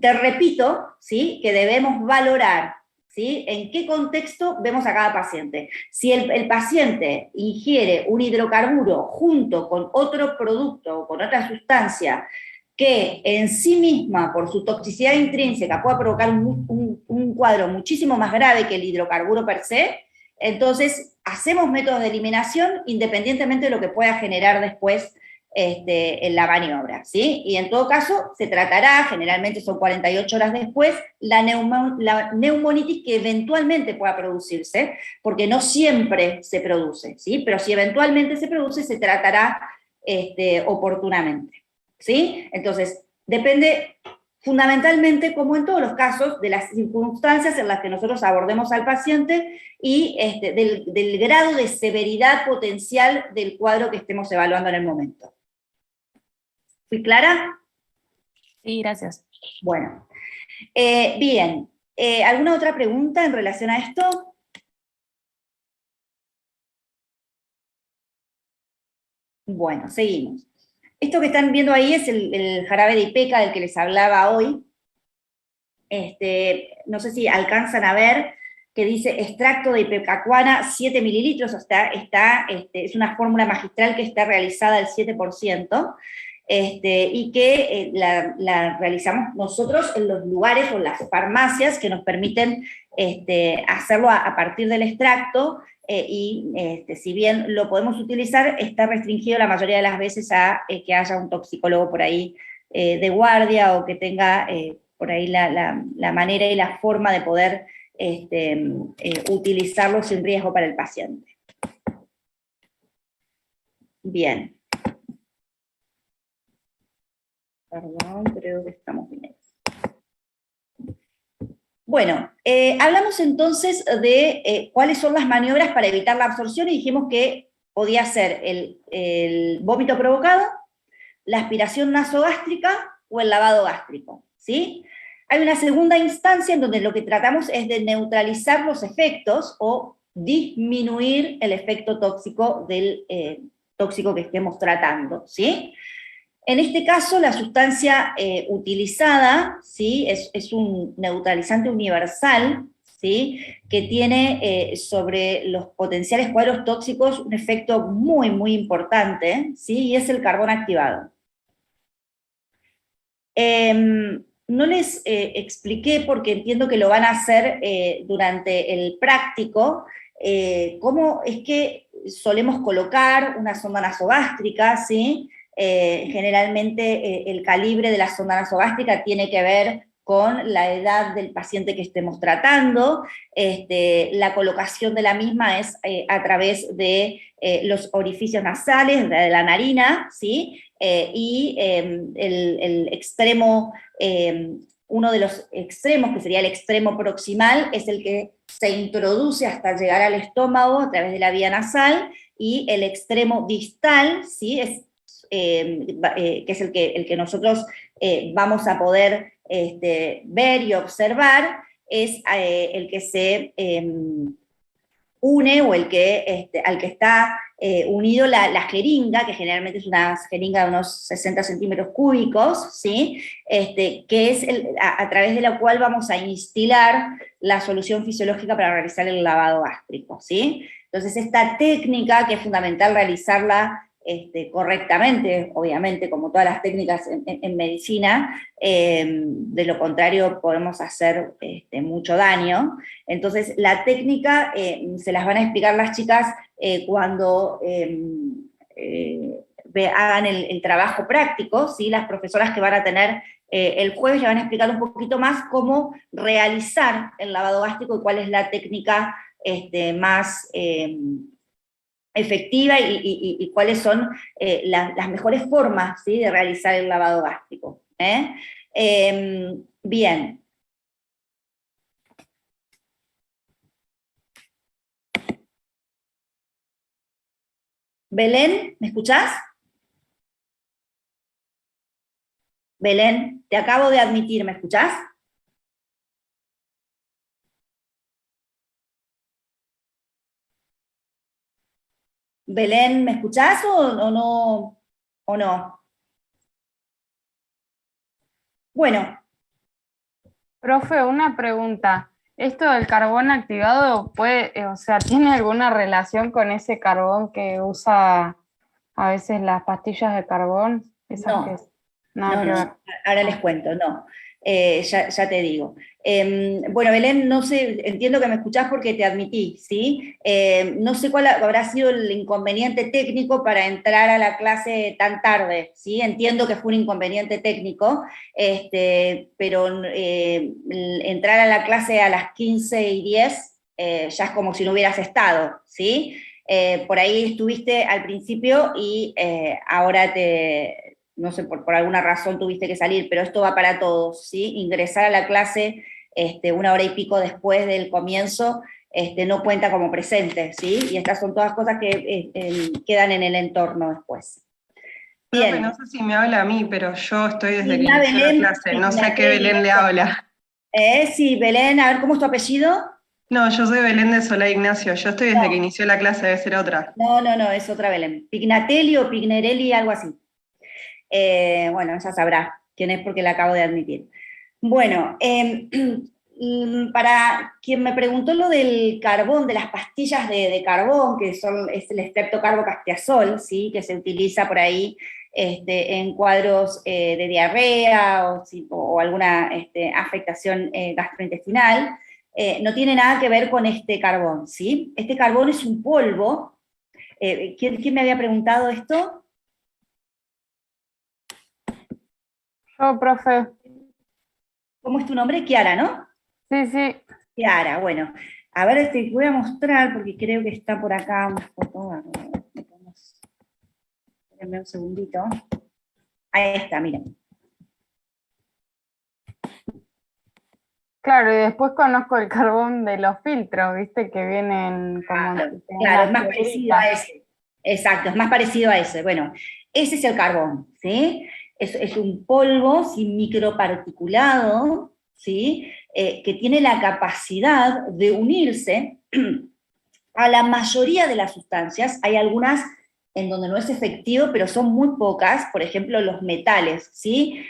Te repito, ¿sí?, que debemos valorar, ¿sí?, en qué contexto vemos a cada paciente. Si el paciente ingiere un hidrocarburo junto con otro producto o con otra sustancia que en sí misma, por su toxicidad intrínseca, pueda provocar un cuadro muchísimo más grave que el hidrocarburo per se, entonces hacemos métodos de eliminación independientemente de lo que pueda generar después en la maniobra, ¿sí? Y en todo caso se tratará, generalmente son 48 horas después, la neumonitis que eventualmente pueda producirse, porque no siempre se produce, ¿sí? Pero si eventualmente se produce, se tratará oportunamente, ¿sí? Entonces, depende fundamentalmente, como en todos los casos, de las circunstancias en las que nosotros abordemos al paciente y del grado de severidad potencial del cuadro que estemos evaluando en el momento. ¿Fui clara? Sí, gracias. Bueno. Bien. ¿Alguna otra pregunta en relación a esto? Bueno, seguimos. Esto que están viendo ahí es el jarabe de Ipeca del que les hablaba hoy. No sé si alcanzan a ver que dice extracto de ipecacuana 7 mililitros, es una fórmula magistral que está realizada al 7%, y que la realizamos nosotros en los lugares o las farmacias que nos permiten hacerlo a partir del extracto, y si bien lo podemos utilizar, está restringido la mayoría de las veces a que haya un toxicólogo por ahí de guardia, o que tenga por ahí la manera y la forma de poder utilizarlo sin riesgo para el paciente. Bien. Perdón, creo que estamos bien. Bueno, hablamos entonces de cuáles son las maniobras para evitar la absorción, y dijimos que podía ser el vómito provocado, la aspiración nasogástrica o el lavado gástrico, ¿sí? Hay una segunda instancia en donde lo que tratamos es de neutralizar los efectos o disminuir el efecto tóxico del tóxico que estemos tratando, ¿sí? En este caso, la sustancia utilizada, ¿sí? Es un neutralizante universal, ¿sí? Que tiene sobre los potenciales cuadros tóxicos un efecto muy, muy importante, ¿sí? Y es el carbón activado. No les expliqué, porque entiendo que lo van a hacer durante el práctico, cómo es que solemos colocar una sonda nasogástrica, ¿sí? Generalmente el calibre de la sonda nasogástrica tiene que ver con la edad del paciente que estemos tratando. La colocación de la misma es a través de los orificios nasales, de la narina, ¿sí? Y el extremo, uno de los extremos, que sería el extremo proximal, es el que se introduce hasta llegar al estómago a través de la vía nasal, y el extremo distal, ¿sí? Que es el que nosotros vamos a poder ver y observar, es el que se une, o el que, al que está unido la jeringa, que generalmente es una jeringa de unos 60 centímetros cúbicos, ¿sí? Que es a través de la cual vamos a instilar la solución fisiológica para realizar el lavado gástrico, ¿sí? Entonces, esta técnica, que es fundamental realizarla correctamente, obviamente, como todas las técnicas en medicina, de lo contrario podemos hacer mucho daño. Entonces, la técnica se las van a explicar las chicas cuando hagan el trabajo práctico, ¿sí? Las profesoras que van a tener el jueves ya van a explicar un poquito más cómo realizar el lavado gástrico y cuál es la técnica más efectiva, y cuáles son las mejores formas, ¿sí? De realizar el lavado gástrico. Bien. Belén, ¿me escuchás? Belén, te acabo de admitir, ¿me escuchás? Belén, ¿me escuchás o no? ¿O no? Bueno. Profe, una pregunta. ¿Esto del carbón activado tiene alguna relación con ese carbón que usa a veces las pastillas de carbón? No. Ahora les cuento, no. Ya te digo. Bueno, Belén, no sé, entiendo que me escuchás porque te admití, ¿sí? No sé cuál habrá sido el inconveniente técnico para entrar a la clase tan tarde, ¿sí? Entiendo que fue un inconveniente técnico, pero entrar a la clase a las 15:10 ya es como si no hubieras estado, ¿sí? Por ahí estuviste al principio y ahora no sé, por alguna razón tuviste que salir, pero esto va para todos, ¿sí? Ingresar a la clase 1 hora y pico después del comienzo no cuenta como presente, ¿sí? Y estas son todas cosas que quedan en el entorno después. Bien. No sé si me habla a mí, pero yo estoy desde que inició Belén, la clase, no sé a qué Belén le habla. Sí, Belén, a ver, ¿cómo es tu apellido? No, yo soy Belén de Solá Ignacio, yo estoy desde que inició la clase, debe ser otra. No, es otra Belén. Pignatelli o Pignerelli, algo así. Bueno, ya sabrá quién es porque la acabo de admitir. Bueno, para quien me preguntó lo del carbón, de las pastillas de carbón, que es el streptocarbocastiazol, ¿sí? Que se utiliza por ahí en cuadros de diarrea o alguna afectación gastrointestinal, no tiene nada que ver con este carbón, ¿sí? Este carbón es un polvo. ¿Quién me había preguntado esto? Yo, profe. ¿Cómo es tu nombre? Kiara, ¿no? Sí, sí. Kiara, bueno. A ver, voy a mostrar, porque creo que está por acá una foto. Espérenme un segundito. Ahí está, miren. Claro, y después conozco el carbón de los filtros, ¿viste? Que vienen como... Claro, es más parecido a ese. Exacto, es más parecido a ese. Bueno, ese es el carbón, ¿sí? Es un polvo microparticulado, ¿sí? Que tiene la capacidad de unirse a la mayoría de las sustancias. Hay algunas en donde no es efectivo, pero son muy pocas, por ejemplo, los metales, ¿sí?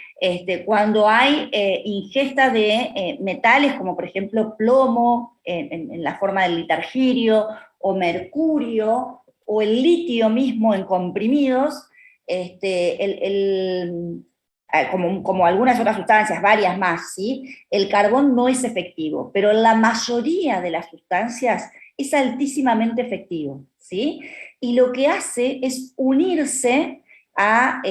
Cuando hay ingesta de metales, como por ejemplo plomo, en la forma del litargirio, o mercurio, o el litio mismo en comprimidos, como algunas otras sustancias, varias más, ¿sí? El carbón no es efectivo, pero la mayoría de las sustancias es altísimamente efectivo, ¿sí? Y lo que hace es unirse al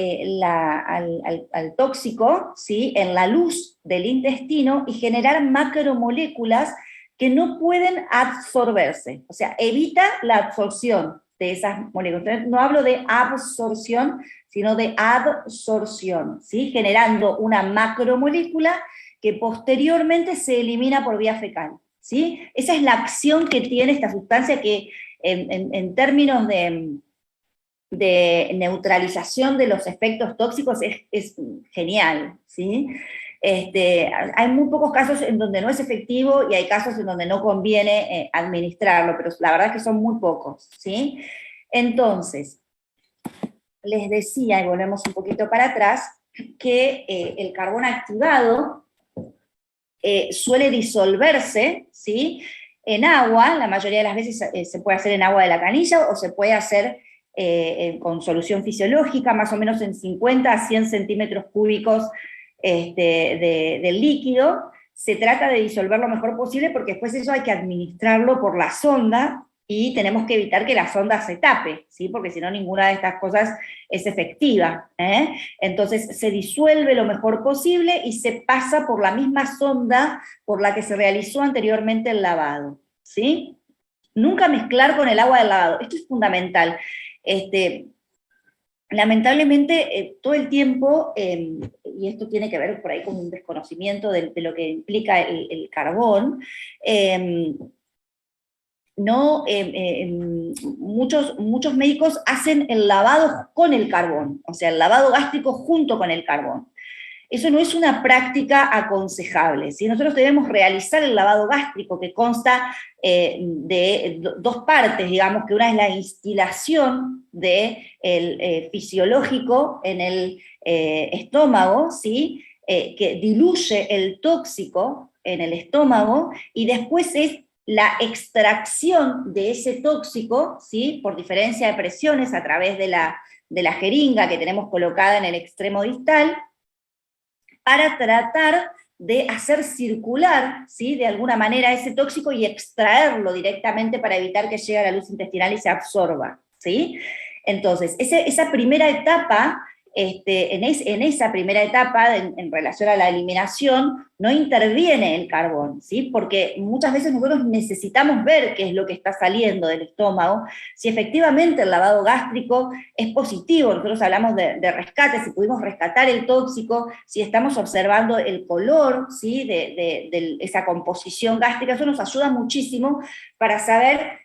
tóxico, ¿sí? En la luz del intestino y generar macromoléculas que no pueden absorberse, o sea, evita la absorción de esas moléculas. Entonces, no hablo de absorción, sino de adsorción, ¿sí? Generando una macromolécula que posteriormente se elimina por vía fecal, ¿sí? Esa es la acción que tiene esta sustancia que en términos de neutralización de los efectos tóxicos es genial, ¿sí? Hay muy pocos casos en donde no es efectivo y hay casos en donde no conviene administrarlo, pero la verdad es que son muy pocos, ¿sí? Entonces, les decía, y volvemos un poquito para atrás, que el carbón activado suele disolverse, ¿sí? En agua, la mayoría de las veces se puede hacer en agua de la canilla o se puede hacer con solución fisiológica, más o menos en 50 a 100 centímetros cúbicos del líquido. Se trata de disolver lo mejor posible porque después eso hay que administrarlo por la sonda y tenemos que evitar que la sonda se tape, ¿sí? Porque si no ninguna de estas cosas es efectiva, ¿eh? Entonces se disuelve lo mejor posible y se pasa por la misma sonda por la que se realizó anteriormente el lavado, ¿sí? Nunca mezclar con el agua del lavado, esto es fundamental. Lamentablemente, todo el tiempo, y esto tiene que ver por ahí con un desconocimiento de lo que implica el carbón, muchos médicos hacen el lavado con el carbón, o sea, el lavado gástrico junto con el carbón. Eso no es una práctica aconsejable, ¿sí? Nosotros debemos realizar el lavado gástrico, que consta de dos partes, digamos, que una es la instilación del fisiológico en el estómago, ¿sí? Que diluye el tóxico en el estómago, y después es la extracción de ese tóxico, ¿sí? Por diferencia de presiones a través de la jeringa que tenemos colocada en el extremo distal, para tratar de hacer circular, ¿sí?, de alguna manera ese tóxico y extraerlo directamente para evitar que llegue a la luz intestinal y se absorba, ¿sí? Entonces, esa primera etapa, en esa primera etapa, en relación a la eliminación, no interviene el carbón, ¿sí? Porque muchas veces nosotros necesitamos ver qué es lo que está saliendo del estómago, si efectivamente el lavado gástrico es positivo, nosotros hablamos de rescate, si pudimos rescatar el tóxico, si estamos observando el color, ¿sí?, de esa composición gástrica, eso nos ayuda muchísimo para saber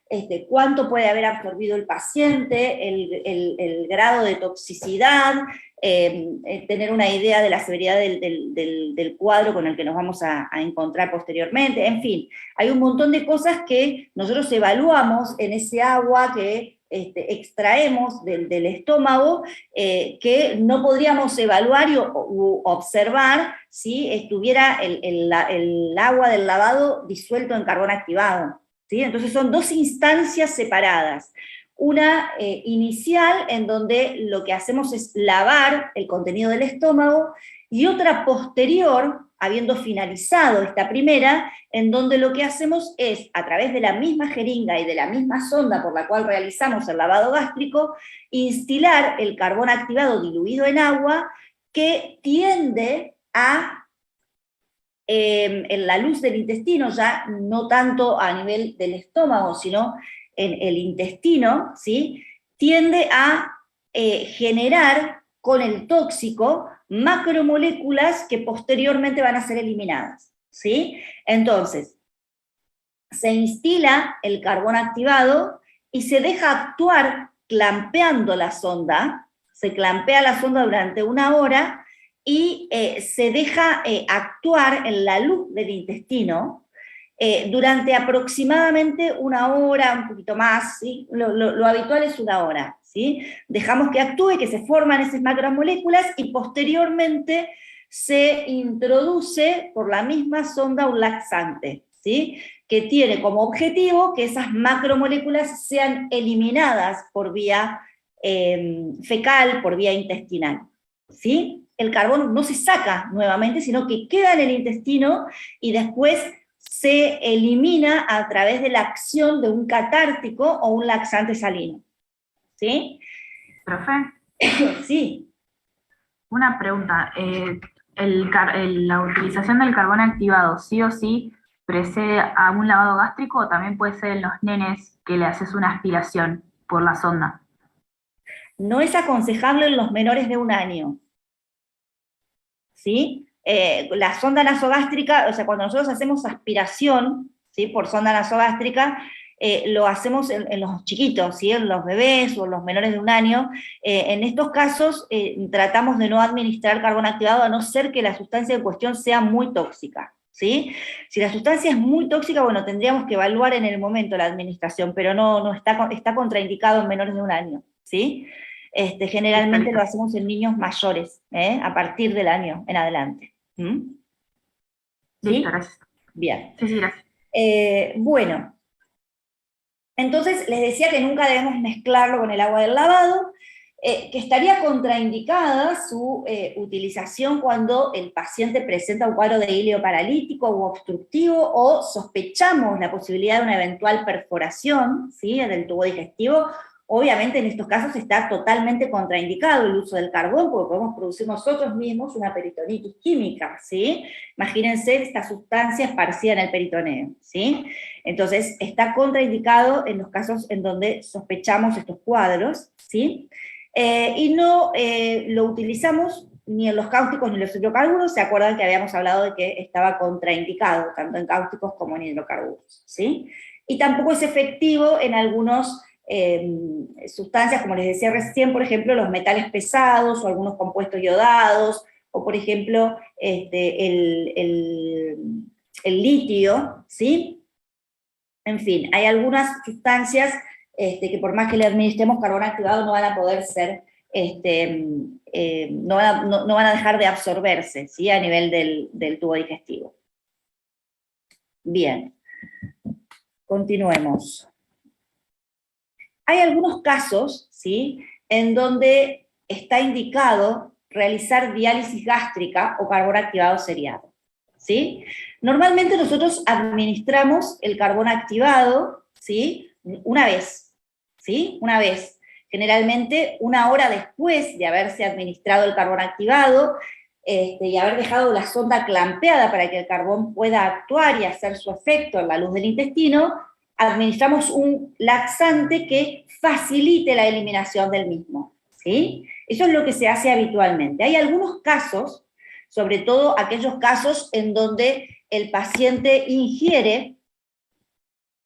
cuánto puede haber absorbido el paciente, el grado de toxicidad, tener una idea de la severidad del cuadro con el que nos vamos a encontrar posteriormente, en fin, hay un montón de cosas que nosotros evaluamos en ese agua que extraemos del estómago, que no podríamos evaluar u observar si estuviera el agua del lavado disuelto en carbón activado, ¿sí? Entonces son dos instancias separadas. Una inicial, en donde lo que hacemos es lavar el contenido del estómago, y otra posterior, habiendo finalizado esta primera, en donde lo que hacemos es, a través de la misma jeringa y de la misma sonda por la cual realizamos el lavado gástrico, instilar el carbón activado diluido en agua, que tiende a, en la luz del intestino, ya no tanto a nivel del estómago, sino en el intestino, ¿sí?, tiende a generar con el tóxico macromoléculas que posteriormente van a ser eliminadas, ¿sí? Entonces, se instila el carbón activado y se deja actuar clampeando la sonda, se clampea la sonda durante 1 hora y se deja actuar en la luz del intestino durante aproximadamente 1 hora, un poquito más, ¿sí? Lo habitual es 1 hora, ¿sí? Dejamos que actúe, que se forman esas macromoléculas y posteriormente se introduce por la misma sonda un laxante, ¿sí?, que tiene como objetivo que esas macromoléculas sean eliminadas por vía fecal, por vía intestinal, ¿sí? El carbón no se saca nuevamente, sino que queda en el intestino y después se elimina a través de la acción de un catártico o un laxante salino, ¿sí? Profe, Sí. una pregunta. ¿La utilización del carbón activado sí o sí precede a un lavado gástrico, o también puede ser en los nenes que le haces una aspiración por la sonda? No es aconsejable en los menores de 1 año, ¿sí? La sonda nasogástrica, o sea, cuando nosotros hacemos aspiración, ¿sí?, por sonda nasogástrica, lo hacemos en los chiquitos, ¿sí?, en los bebés o los menores de 1 año. En estos casos tratamos de no administrar carbón activado, a no ser que la sustancia en cuestión sea muy tóxica, ¿sí? Si la sustancia es muy tóxica, bueno, tendríamos que evaluar en el momento la administración, pero no está contraindicado en menores de 1 año, ¿sí? Generalmente lo hacemos en niños mayores, a partir del año en adelante. ¿Mm? ¿Sí? Listo, gracias. Bien. Sí, gracias. Bueno, entonces les decía que nunca debemos mezclarlo con el agua del lavado, que estaría contraindicada su utilización cuando el paciente presenta un cuadro de híleo paralítico u obstructivo, o sospechamos la posibilidad de una eventual perforación, ¿sí?, del tubo digestivo. Obviamente en estos casos está totalmente contraindicado el uso del carbón, porque podemos producir nosotros mismos una peritonitis química, ¿sí? Imagínense esta sustancia esparcida en el peritoneo, ¿sí? Entonces está contraindicado en los casos en donde sospechamos estos cuadros, ¿sí? Y no lo utilizamos ni en los cáusticos ni en los hidrocarburos. Se acuerdan que habíamos hablado de que estaba contraindicado, tanto en cáusticos como en hidrocarburos, ¿sí? Y tampoco es efectivo en algunos sustancias, como les decía recién, por ejemplo, los metales pesados o algunos compuestos iodados, o por ejemplo, el litio, ¿sí? En fin, hay algunas sustancias que por más que le administremos carbón activado no van a poder ser, no van a dejar de absorberse, ¿sí?, a nivel del tubo digestivo. Bien, continuemos. Hay algunos casos, ¿sí?, en donde está indicado realizar diálisis gástrica o carbón activado seriado, ¿sí? Normalmente nosotros administramos el carbón activado, ¿sí? Una vez, ¿sí? Una vez. Generalmente 1 hora después de haberse administrado el carbón activado y haber dejado la sonda clampeada para que el carbón pueda actuar y hacer su efecto en la luz del intestino, administramos un laxante que facilite la eliminación del mismo, ¿sí? Eso es lo que se hace habitualmente. Hay algunos casos, sobre todo aquellos casos en donde el paciente ingiere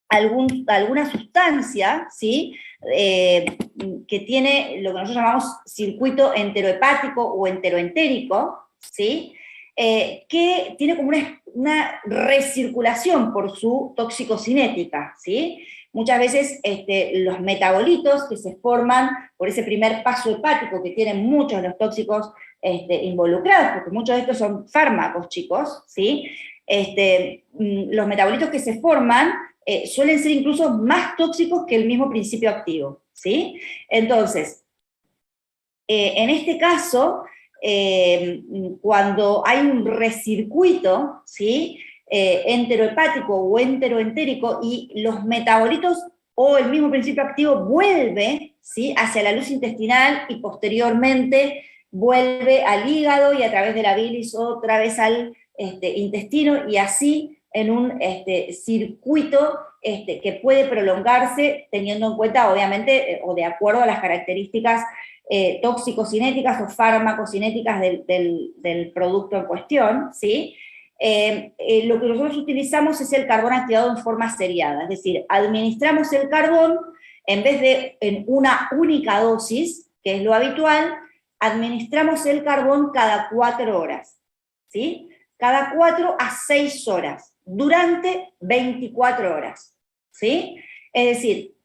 alguna sustancia, ¿sí? Que tiene lo que nosotros llamamos circuito enterohepático o enteroentérico, ¿sí? Que tiene como una recirculación por su toxicocinética, ¿sí? Muchas veces los metabolitos que se forman por ese primer paso hepático que tienen muchos de los tóxicos involucrados, porque muchos de estos son fármacos, chicos, ¿sí? Los metabolitos que se forman suelen ser incluso más tóxicos que el mismo principio activo, ¿sí? Entonces, en este caso, cuando hay un recircuito, ¿sí? Enterohepático o enteroentérico y los metabolitos o el mismo principio activo vuelve, ¿sí? Hacia la luz intestinal y posteriormente vuelve al hígado y a través de la bilis otra vez al intestino y así en un circuito que puede prolongarse teniendo en cuenta, obviamente, o de acuerdo a las características tóxico-cinéticas o fármaco-cinéticas del producto en cuestión, ¿sí? Lo que nosotros utilizamos es el carbón activado en forma seriada, es decir, administramos el carbón, en vez de en una única dosis, que es lo habitual, administramos el carbón cada 4 horas, ¿sí? Cada 4 a 6 horas, durante 24 horas, ¿sí? Es decir,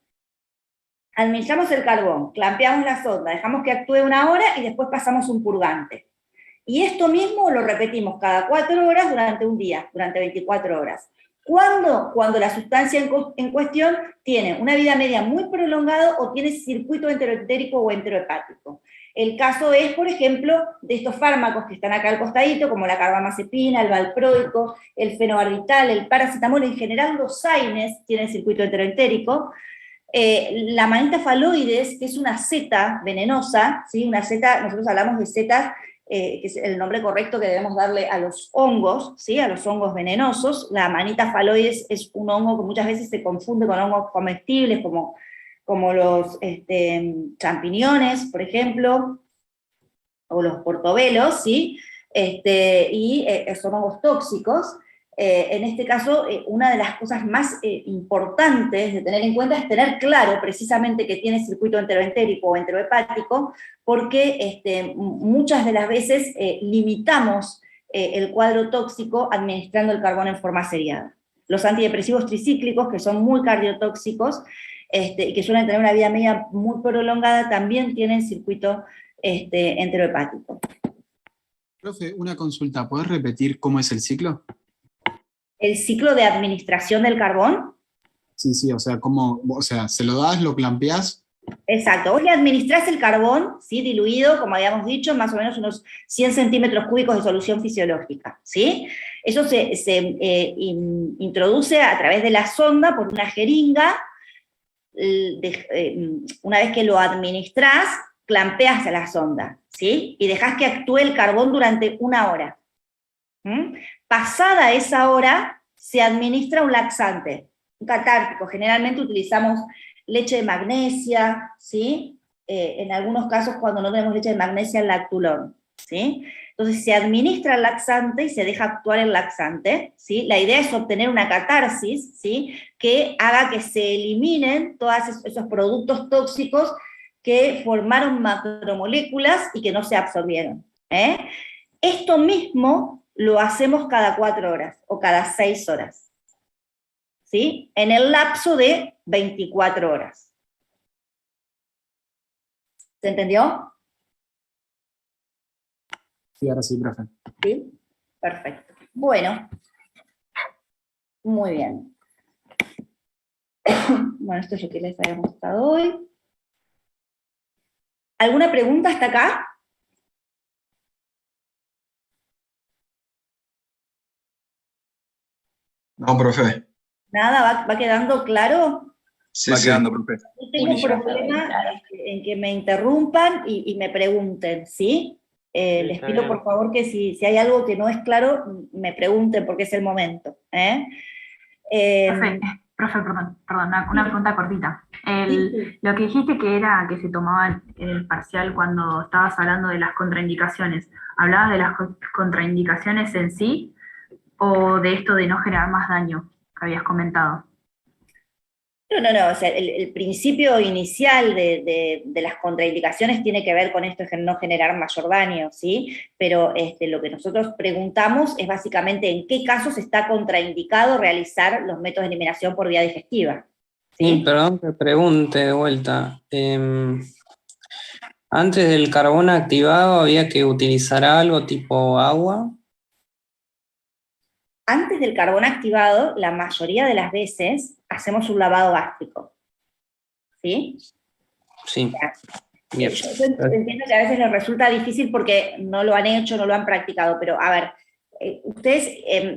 administramos el carbón, clampeamos la sonda, dejamos que actúe 1 hora y después pasamos un purgante. Y esto mismo lo repetimos cada 4 horas durante un día, durante 24 horas. ¿Cuándo? Cuando la sustancia en cuestión tiene una vida media muy prolongada o tiene circuito enteroentérico o enterohepático. El caso es, por ejemplo, de estos fármacos que están acá al costadito, como la carbamazepina, el valproico, el fenobarbital, el paracetamol, en general los AINES tienen circuito enteroentérico. La manita faloides, que es una seta venenosa, ¿sí? Una seta, nosotros hablamos de setas, que es el nombre correcto que debemos darle a los hongos, ¿sí? A los hongos venenosos. La manita faloides es un hongo que muchas veces se confunde con hongos comestibles, como los champiñones, por ejemplo, o los portobelos, ¿sí? Son hongos tóxicos. En este caso, una de las cosas más importantes de tener en cuenta es tener claro precisamente que tiene circuito enteroentérico o enterohepático, porque muchas de las veces limitamos el cuadro tóxico administrando el carbón en forma seriada. Los antidepresivos tricíclicos, que son muy cardiotóxicos, y que suelen tener una vida media muy prolongada, también tienen circuito enterohepático. Profe, una consulta, ¿podés repetir cómo es el ciclo? ¿El ciclo de administración del carbón? Sí, o sea, se lo das, lo clampeás. Exacto, vos le administrás el carbón, ¿sí? Diluido, como habíamos dicho, más o menos unos 100 centímetros cúbicos de solución fisiológica, ¿sí? Eso se introduce a través de la sonda por una jeringa. Una vez que lo administrás, clampeas a la sonda, ¿sí? Y dejás que actúe el carbón durante 1 hora. Pasada esa hora, se administra un laxante, un catártico. Generalmente utilizamos leche de magnesia, ¿sí? En algunos casos, cuando no tenemos leche de magnesia, el lactulón, ¿sí? Entonces se administra el laxante y se deja actuar el laxante, ¿sí? La idea es obtener una catarsis, ¿sí? Que haga que se eliminen todos esos productos tóxicos que formaron macromoléculas y que no se absorbieron. Esto mismo lo hacemos cada 4 horas o cada 6 horas, ¿sí? En el lapso de 24 horas. ¿Se entendió? Sí, ahora sí, profe. ¿Sí? Perfecto. Bueno, muy bien. Bueno, esto es lo que les había mostrado hoy. ¿Alguna pregunta hasta acá? No, profe. Nada, ¿va quedando claro? Sí, va quedando, profe. No tengo problema en que me interrumpan y me pregunten, ¿sí? Les Está pido bien. por favor que si hay algo que no es claro, me pregunten porque es el momento. Profe, perdón, una pregunta cortita. Lo que dijiste que era que se tomaba el parcial cuando estabas hablando de las contraindicaciones, ¿hablabas de las contraindicaciones en sí o de esto de no generar más daño que habías comentado? No, o sea, el principio inicial de las contraindicaciones tiene que ver con esto de no generar mayor daño, ¿sí? Pero lo que nosotros preguntamos es básicamente en qué casos está contraindicado realizar los métodos de eliminación por vía digestiva, ¿sí? Perdón que pregunte de vuelta. Antes del carbón activado había que utilizar algo tipo agua. Antes del carbón activado, la mayoría de las veces hacemos un lavado gástrico, ¿sí? Sí. Bien. Yo entiendo que a veces les resulta difícil porque no lo han hecho, no lo han practicado, pero a ver, ustedes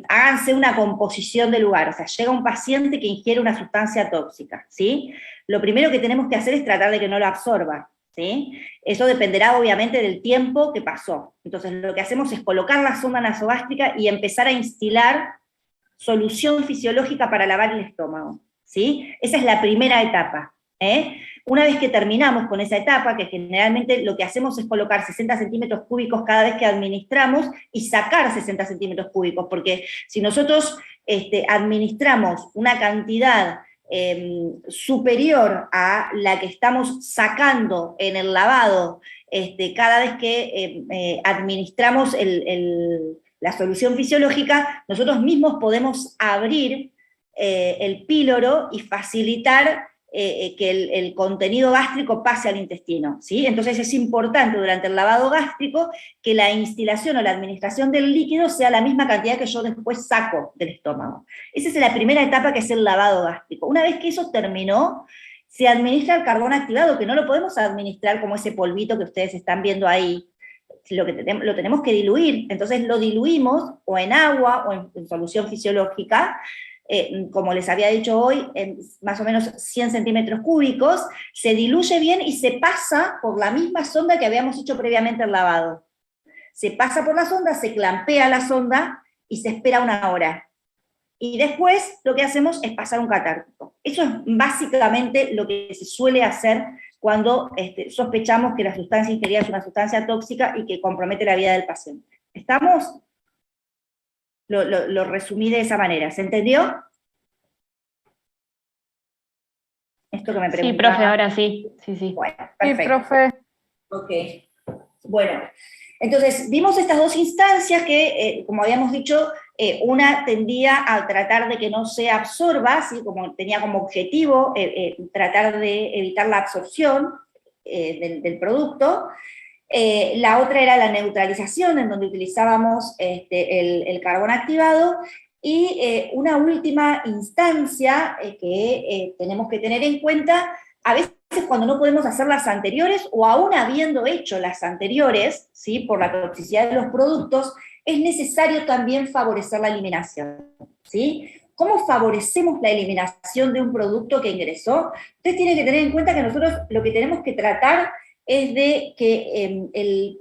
háganse una composición del lugar, o sea, llega un paciente que ingiere una sustancia tóxica, ¿sí? Lo primero que tenemos que hacer es tratar de que no lo absorba, ¿sí? Eso dependerá obviamente del tiempo que pasó. Entonces lo que hacemos es colocar la sonda nasogástrica y empezar a instilar solución fisiológica para lavar el estómago, ¿sí? Esa es la primera etapa, Una vez que terminamos con esa etapa, que generalmente lo que hacemos es colocar 60 centímetros cúbicos cada vez que administramos y sacar 60 centímetros cúbicos, porque si nosotros administramos una cantidad superior a la que estamos sacando en el lavado, cada vez que administramos la solución fisiológica, nosotros mismos podemos abrir el píloro y facilitar que el contenido gástrico pase al intestino, ¿sí? Entonces es importante durante el lavado gástrico que la instilación o la administración del líquido sea la misma cantidad que yo después saco del estómago. Esa es la primera etapa, que es el lavado gástrico. Una vez que eso terminó, se administra el carbón activado, que no lo podemos administrar como ese polvito que ustedes están viendo ahí, lo tenemos que diluir. Entonces lo diluimos o en agua o en solución fisiológica, como les había dicho hoy, en más o menos 100 centímetros cúbicos, se diluye bien y se pasa por la misma sonda que habíamos hecho previamente el lavado. Se pasa por la sonda, se clampea la sonda y se espera 1 hora. Y después lo que hacemos es pasar un catártico. Eso es básicamente lo que se suele hacer cuando sospechamos que la sustancia ingerida es una sustancia tóxica y que compromete la vida del paciente. ¿Estamos? Lo resumí de esa manera. ¿Se entendió? Esto que me preguntaba. Sí, profe, ahora sí. Sí. Bueno, perfecto. Sí, profe. Ok. Bueno, entonces vimos estas dos instancias que, como habíamos dicho, una tendía a tratar de que no se absorba, ¿sí? Como tenía como objetivo tratar de evitar la absorción del producto. La otra era la neutralización, en donde utilizábamos el carbón activado, y una última instancia que tenemos que tener en cuenta, a veces cuando no podemos hacer las anteriores, o aún habiendo hecho las anteriores, ¿sí? Por la toxicidad de los productos, es necesario también favorecer la eliminación, ¿sí? ¿Cómo favorecemos la eliminación de un producto que ingresó? Ustedes tienen que tener en cuenta que nosotros lo que tenemos que tratar es de que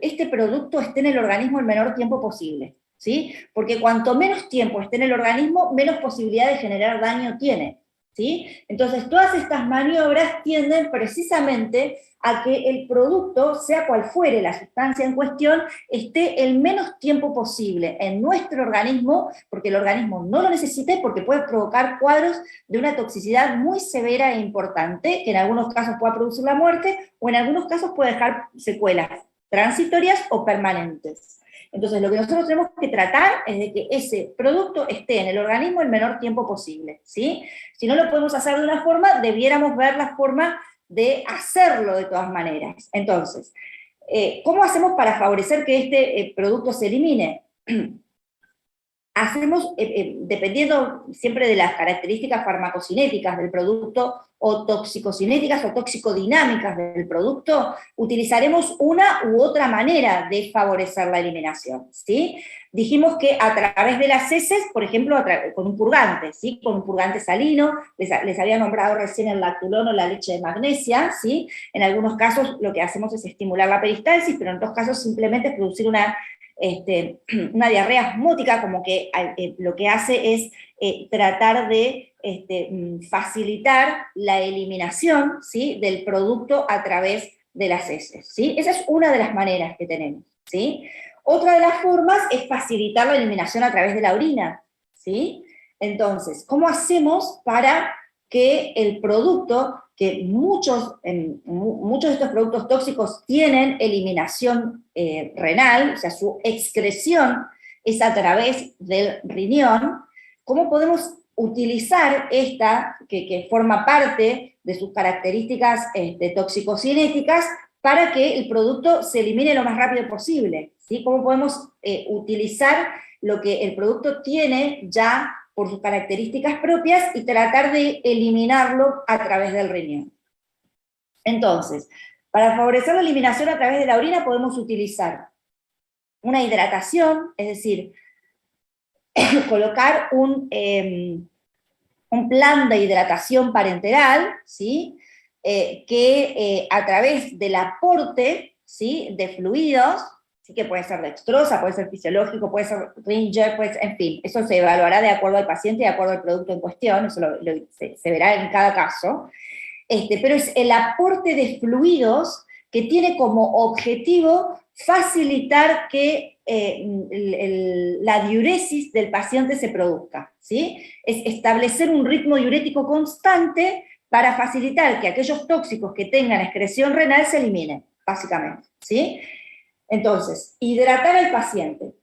este producto esté en el organismo el menor tiempo posible, ¿sí? Porque cuanto menos tiempo esté en el organismo, menos posibilidad de generar daño tiene, ¿sí? Entonces, todas estas maniobras tienden precisamente a que el producto, sea cual fuere la sustancia en cuestión, esté el menos tiempo posible en nuestro organismo, porque el organismo no lo necesite, porque puede provocar cuadros de una toxicidad muy severa e importante, que en algunos casos pueda producir la muerte, o en algunos casos puede dejar secuelas transitorias o permanentes. Entonces, lo que nosotros tenemos que tratar es de que ese producto esté en el organismo el menor tiempo posible, ¿sí? Si no lo podemos hacer de una forma, debiéramos ver la forma de hacerlo de todas maneras. Entonces, ¿cómo hacemos para favorecer que este producto se elimine? hacemos, dependiendo siempre de las características farmacocinéticas del producto, o toxicocinéticas o toxicodinámicas del producto, utilizaremos una u otra manera de favorecer la eliminación, ¿sí? Dijimos que a través de las heces, por ejemplo, con un purgante, ¿sí? Con un purgante salino, les había nombrado recién el lactulón o la leche de magnesia, ¿sí? En algunos casos lo que hacemos es estimular la peristalsis, pero en otros casos simplemente producir una diarrea osmótica, como que lo que hace es tratar de facilitar la eliminación, ¿sí? Del producto a través de las heces, ¿sí? Esa es una de las maneras que tenemos, ¿sí? Otra de las formas es facilitar la eliminación a través de la orina, ¿sí? Entonces, ¿cómo hacemos para que el producto, que muchos de estos productos tóxicos tienen eliminación renal, o sea, su excreción es a través del riñón? ¿Cómo podemos utilizar esta, que forma parte de sus características toxicocinéticas, para que el producto se elimine lo más rápido posible? ¿Sí? ¿Cómo podemos utilizar lo que el producto tiene ya por sus características propias y tratar de eliminarlo a través del riñón? Entonces, para favorecer la eliminación a través de la orina podemos utilizar una hidratación, es decir, colocar un plan de hidratación parenteral, ¿sí? Que a través del aporte, ¿sí? De fluidos, ¿sí? Que puede ser dextrosa, puede ser fisiológico, puede ser Ringer, en fin, eso se evaluará de acuerdo al paciente y de acuerdo al producto en cuestión, eso se verá en cada caso, pero es el aporte de fluidos que tiene como objetivo facilitar que la diuresis del paciente se produzca, ¿sí? Es establecer un ritmo diurético constante para facilitar que aquellos tóxicos que tengan excreción renal se eliminen, básicamente, ¿sí? Entonces, hidratar al paciente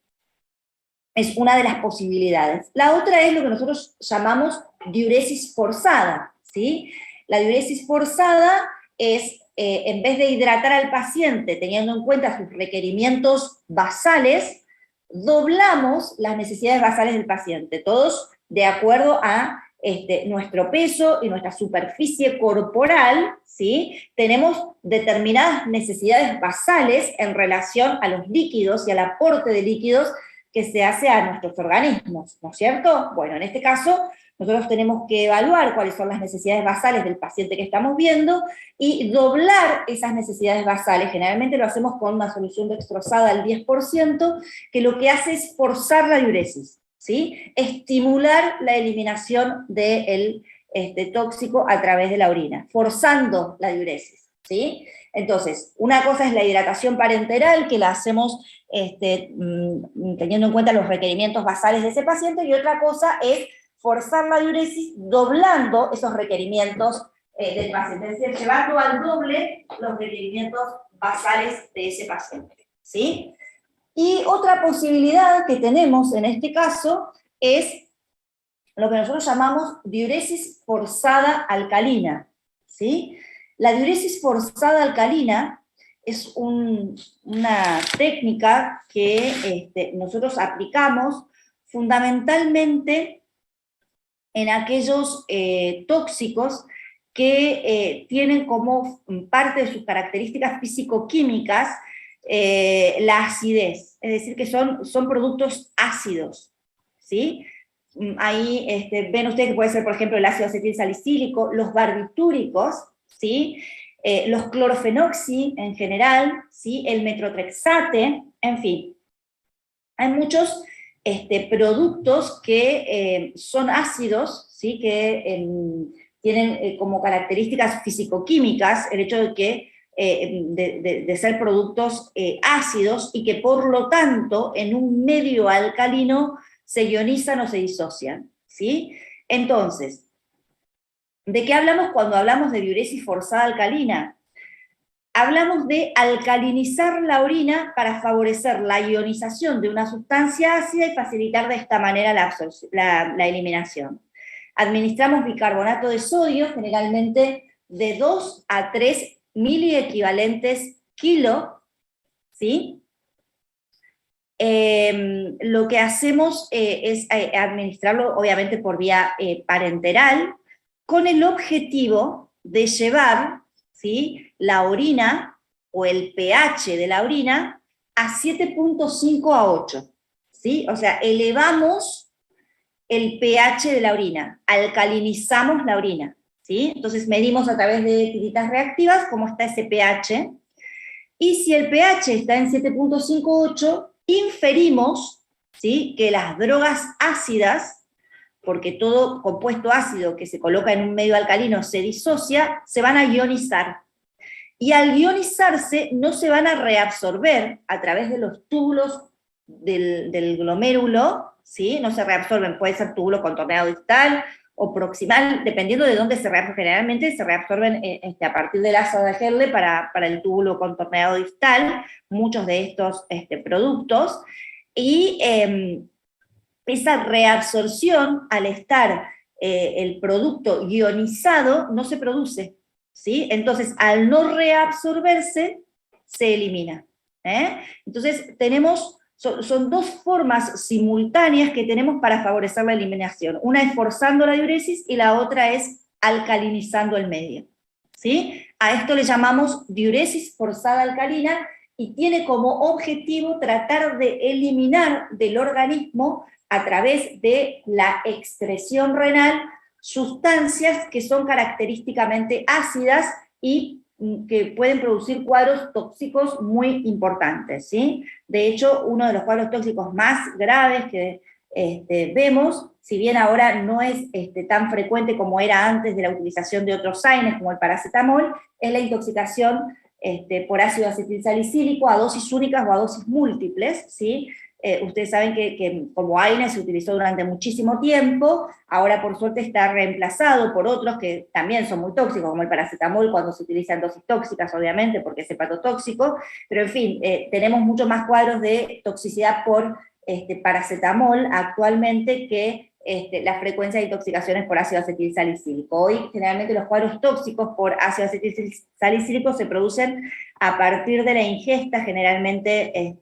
es una de las posibilidades. La otra es lo que nosotros llamamos diuresis forzada, ¿sí? La diuresis forzada es, en vez de hidratar al paciente teniendo en cuenta sus requerimientos basales, doblamos las necesidades basales del paciente, todos de acuerdo a nuestro peso y nuestra superficie corporal, ¿sí? Tenemos determinadas necesidades basales en relación a los líquidos y al aporte de líquidos que se hace a nuestros organismos, ¿no es cierto? Bueno, en este caso, nosotros tenemos que evaluar cuáles son las necesidades basales del paciente que estamos viendo y doblar esas necesidades basales. Generalmente lo hacemos con una solución dextrosada al 10%, que lo que hace es forzar la diuresis, ¿sí? Estimular la eliminación del tóxico a través de la orina, forzando la diuresis, ¿sí? Entonces, una cosa es la hidratación parenteral, que la hacemos teniendo en cuenta los requerimientos basales de ese paciente, y otra cosa es forzar la diuresis doblando esos requerimientos del paciente, es decir, llevando al doble los requerimientos basales de ese paciente, ¿sí? Y otra posibilidad que tenemos en este caso es lo que nosotros llamamos diuresis forzada alcalina, ¿sí? La diuresis forzada alcalina es una técnica que nosotros aplicamos fundamentalmente en aquellos tóxicos que tienen como parte de sus características físico-químicas la acidez, es decir, que son productos ácidos, ¿sí? Ahí ven ustedes que puede ser, por ejemplo, el ácido acetil salicílico, los barbitúricos, ¿sí? Los clorofenoxi en general, ¿sí? El metrotrexate, en fin. Hay muchos productos que son ácidos, ¿sí? Que tienen como características físico-químicas el hecho de que de ser productos ácidos y que por lo tanto en un medio alcalino se ionizan o se disocian, ¿sí? Entonces, ¿de qué hablamos cuando hablamos de diuresis forzada alcalina? Hablamos de alcalinizar la orina para favorecer la ionización de una sustancia ácida y facilitar de esta manera la eliminación. Administramos bicarbonato de sodio, generalmente de 2 a 3 miliequivalentes kilo, ¿sí? lo que hacemos es administrarlo, obviamente, por vía parenteral, con el objetivo de llevar, ¿sí?, la orina o el pH de la orina a 7.5 a 8, ¿sí? O sea, elevamos el pH de la orina, alcalinizamos la orina, ¿sí? Entonces medimos a través de tiritas reactivas cómo está ese pH, y si el pH está en 7.58, inferimos, ¿sí?, que las drogas ácidas, porque todo compuesto ácido que se coloca en un medio alcalino se disocia, se van a ionizar. Y al ionizarse no se van a reabsorber a través de los túbulos del glomérulo, ¿sí? No se reabsorben, puede ser túbulo contorneado distal o proximal, dependiendo de dónde se reabsorben. Generalmente se reabsorben a partir del ácido de Herle para el túbulo contorneado distal, muchos de estos productos, y esa reabsorción, al estar el producto ionizado, no se produce, ¿sí? Entonces, al no reabsorberse, se elimina. Entonces, son dos formas simultáneas que tenemos para favorecer la eliminación. Una es forzando la diuresis y la otra es alcalinizando el medio, ¿sí? A esto le llamamos diuresis forzada alcalina y tiene como objetivo tratar de eliminar del organismo, a través de la excreción renal, sustancias que son característicamente ácidas y que pueden producir cuadros tóxicos muy importantes, ¿sí? De hecho, uno de los cuadros tóxicos más graves que vemos, si bien ahora no es tan frecuente como era antes de la utilización de otros AINES, como el paracetamol, es la intoxicación por ácido acetilsalicílico a dosis únicas o a dosis múltiples, ¿sí? Ustedes saben que como AINE se utilizó durante muchísimo tiempo, ahora por suerte está reemplazado por otros que también son muy tóxicos, como el paracetamol cuando se utiliza en dosis tóxicas, obviamente, porque es hepatotóxico, pero en fin, tenemos mucho más cuadros de toxicidad por paracetamol actualmente que la frecuencia de intoxicaciones por ácido acetilsalicílico. Hoy, generalmente, los cuadros tóxicos por ácido acetilsalicílico se producen a partir de la ingesta, generalmente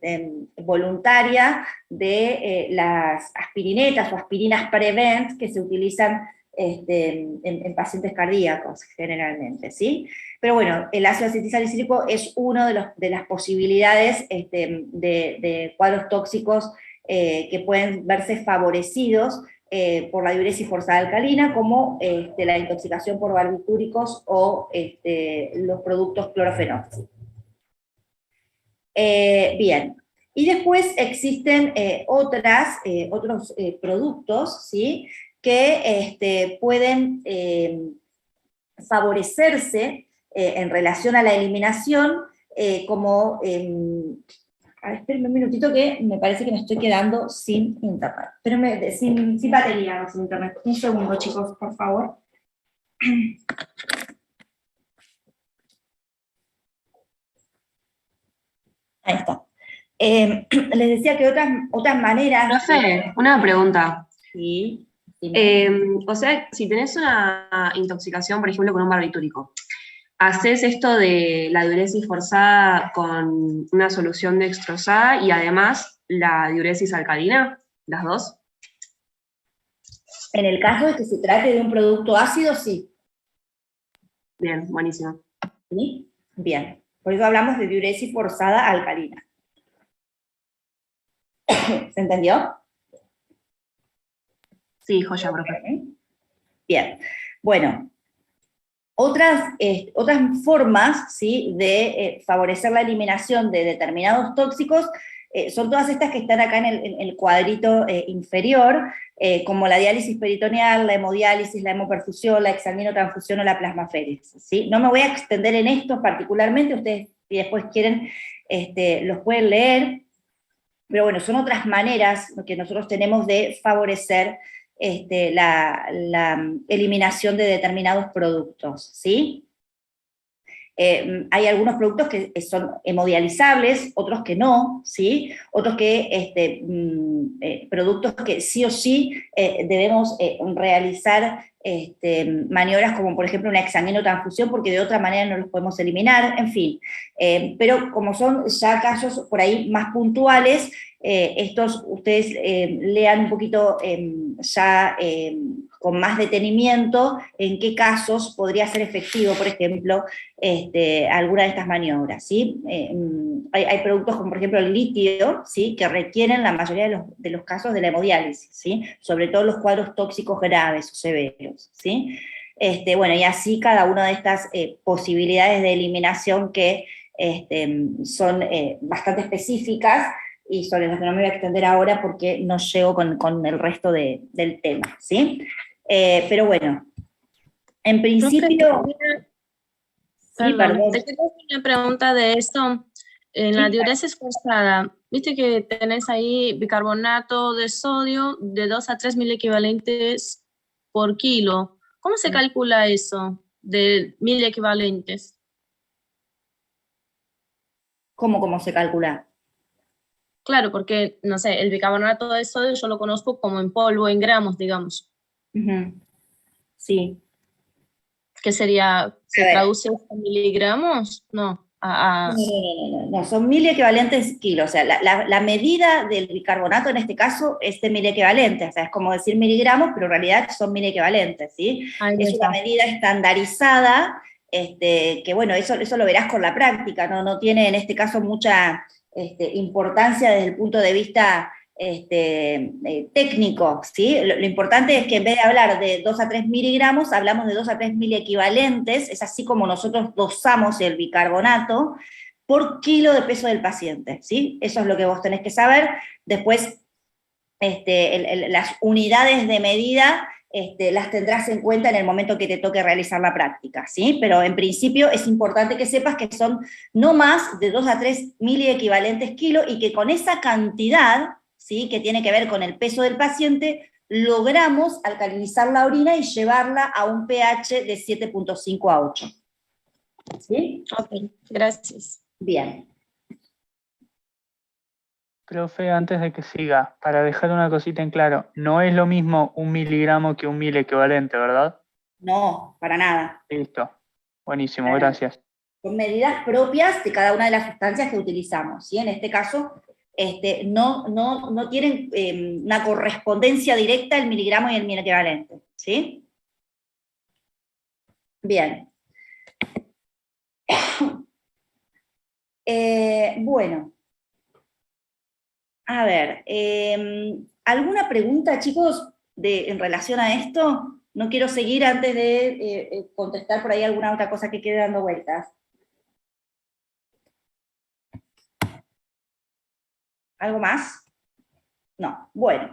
voluntaria, de las aspirinetas o aspirinas Prevent que se utilizan en pacientes cardíacos, generalmente, ¿sí? Pero bueno, el ácido acetilsalicílico es una de las posibilidades de cuadros tóxicos que pueden verse favorecidos por la diuresis forzada alcalina, como la intoxicación por barbitúricos o los productos clorofenóxicos. Bien, y después existen otros productos, ¿sí?, que pueden favorecerse en relación a la eliminación, como... A ver, espérenme un minutito que me parece que me estoy quedando sin internet. Espérenme, sin batería, no sin internet. Un segundo, chicos, por favor. Ahí está. Les decía que otras maneras... Profe, una pregunta. Sí. O sea, si tenés una intoxicación, por ejemplo, con un barbitúrico, ¿haces esto de la diuresis forzada con una solución dextrosada y además la diuresis alcalina? ¿Las dos? En el caso de que se trate de un producto ácido, sí. Bien, buenísimo. ¿Sí? Bien. Por eso hablamos de diuresis forzada alcalina. ¿Se entendió? Sí, joya, profe. Bien. Bueno, otras formas, ¿sí?, de favorecer la eliminación de determinados tóxicos son todas estas que están acá en el cuadrito inferior, como la diálisis peritoneal, la hemodiálisis, la hemoperfusión, la examinotransfusión o la plasmaféresis, ¿sí? No me voy a extender en estos particularmente, ustedes si después quieren los pueden leer, pero bueno, son otras maneras que nosotros tenemos de favorecer la eliminación de determinados productos, ¿sí? Hay algunos productos que son hemodializables, otros que no, ¿sí? Otros que, productos que sí o sí debemos realizar maniobras como por ejemplo una hexanguinotransfusión porque de otra manera no los podemos eliminar, en fin. Pero como son ya casos por ahí más puntuales, estos ustedes lean un poquito ya con más detenimiento en qué casos podría ser efectivo, por ejemplo, alguna de estas maniobras, ¿sí? Hay productos como por ejemplo el litio, ¿sí? Que requieren la mayoría de los casos de la hemodiálisis, ¿sí? Sobre todo los cuadros tóxicos graves o severos, ¿sí? Bueno, y así cada una de estas posibilidades de eliminación que son bastante específicas y sobre las que no me voy a extender ahora porque no llego con el resto del tema, ¿sí? Pero bueno, en principio... Sí, perdón. Te quiero hacer una pregunta de esto. En la diuresis forzada, viste que tenés ahí bicarbonato de sodio de 2 a 3 miliequivalentes por kilo. ¿Cómo se calcula eso de miliequivalentes? ¿Cómo se calcula? Claro, porque, no sé, el bicarbonato de sodio yo lo conozco como en polvo, en gramos, digamos. Sí. ¿Qué sería? ¿Se traduce a miligramos? No. No, son miliequivalentes kilos. O sea, la medida del bicarbonato en este caso es de miliequivalentes. O sea, es como decir miligramos, pero en realidad son miliequivalentes, ¿sí? Es una medida estandarizada, que bueno, eso lo verás con la práctica, no tiene en este caso mucha importancia desde el punto de vista técnico, ¿sí? Lo importante es que en vez de hablar de 2 a 3 miligramos, hablamos de 2 a 3 miliequivalentes, es así como nosotros dosamos el bicarbonato por kilo de peso del paciente, ¿sí? Eso es lo que vos tenés que saber. Después, las unidades de medida las tendrás en cuenta en el momento que te toque realizar la práctica, ¿sí? Pero en principio es importante que sepas que son no más de 2 a 3 miliequivalentes kilo y que con esa cantidad, ¿sí? Que tiene que ver con el peso del paciente, logramos alcalinizar la orina y llevarla a un pH de 7.5 a 8. ¿Sí? Ok, gracias. Bien. Profe, antes de que siga, para dejar una cosita en claro, no es lo mismo 1 miligramo que 1 miliequivalente, ¿verdad? No, para nada. Listo. Buenísimo, gracias. Son medidas propias de cada una de las sustancias que utilizamos, ¿sí? En este caso, no tienen una correspondencia directa el miligramo y el miliequivalente, ¿sí? Bien. Bueno. A ver, ¿alguna pregunta, chicos, en relación a esto? No quiero seguir antes de contestar por ahí alguna otra cosa que quede dando vueltas. ¿Algo más? No. Bueno.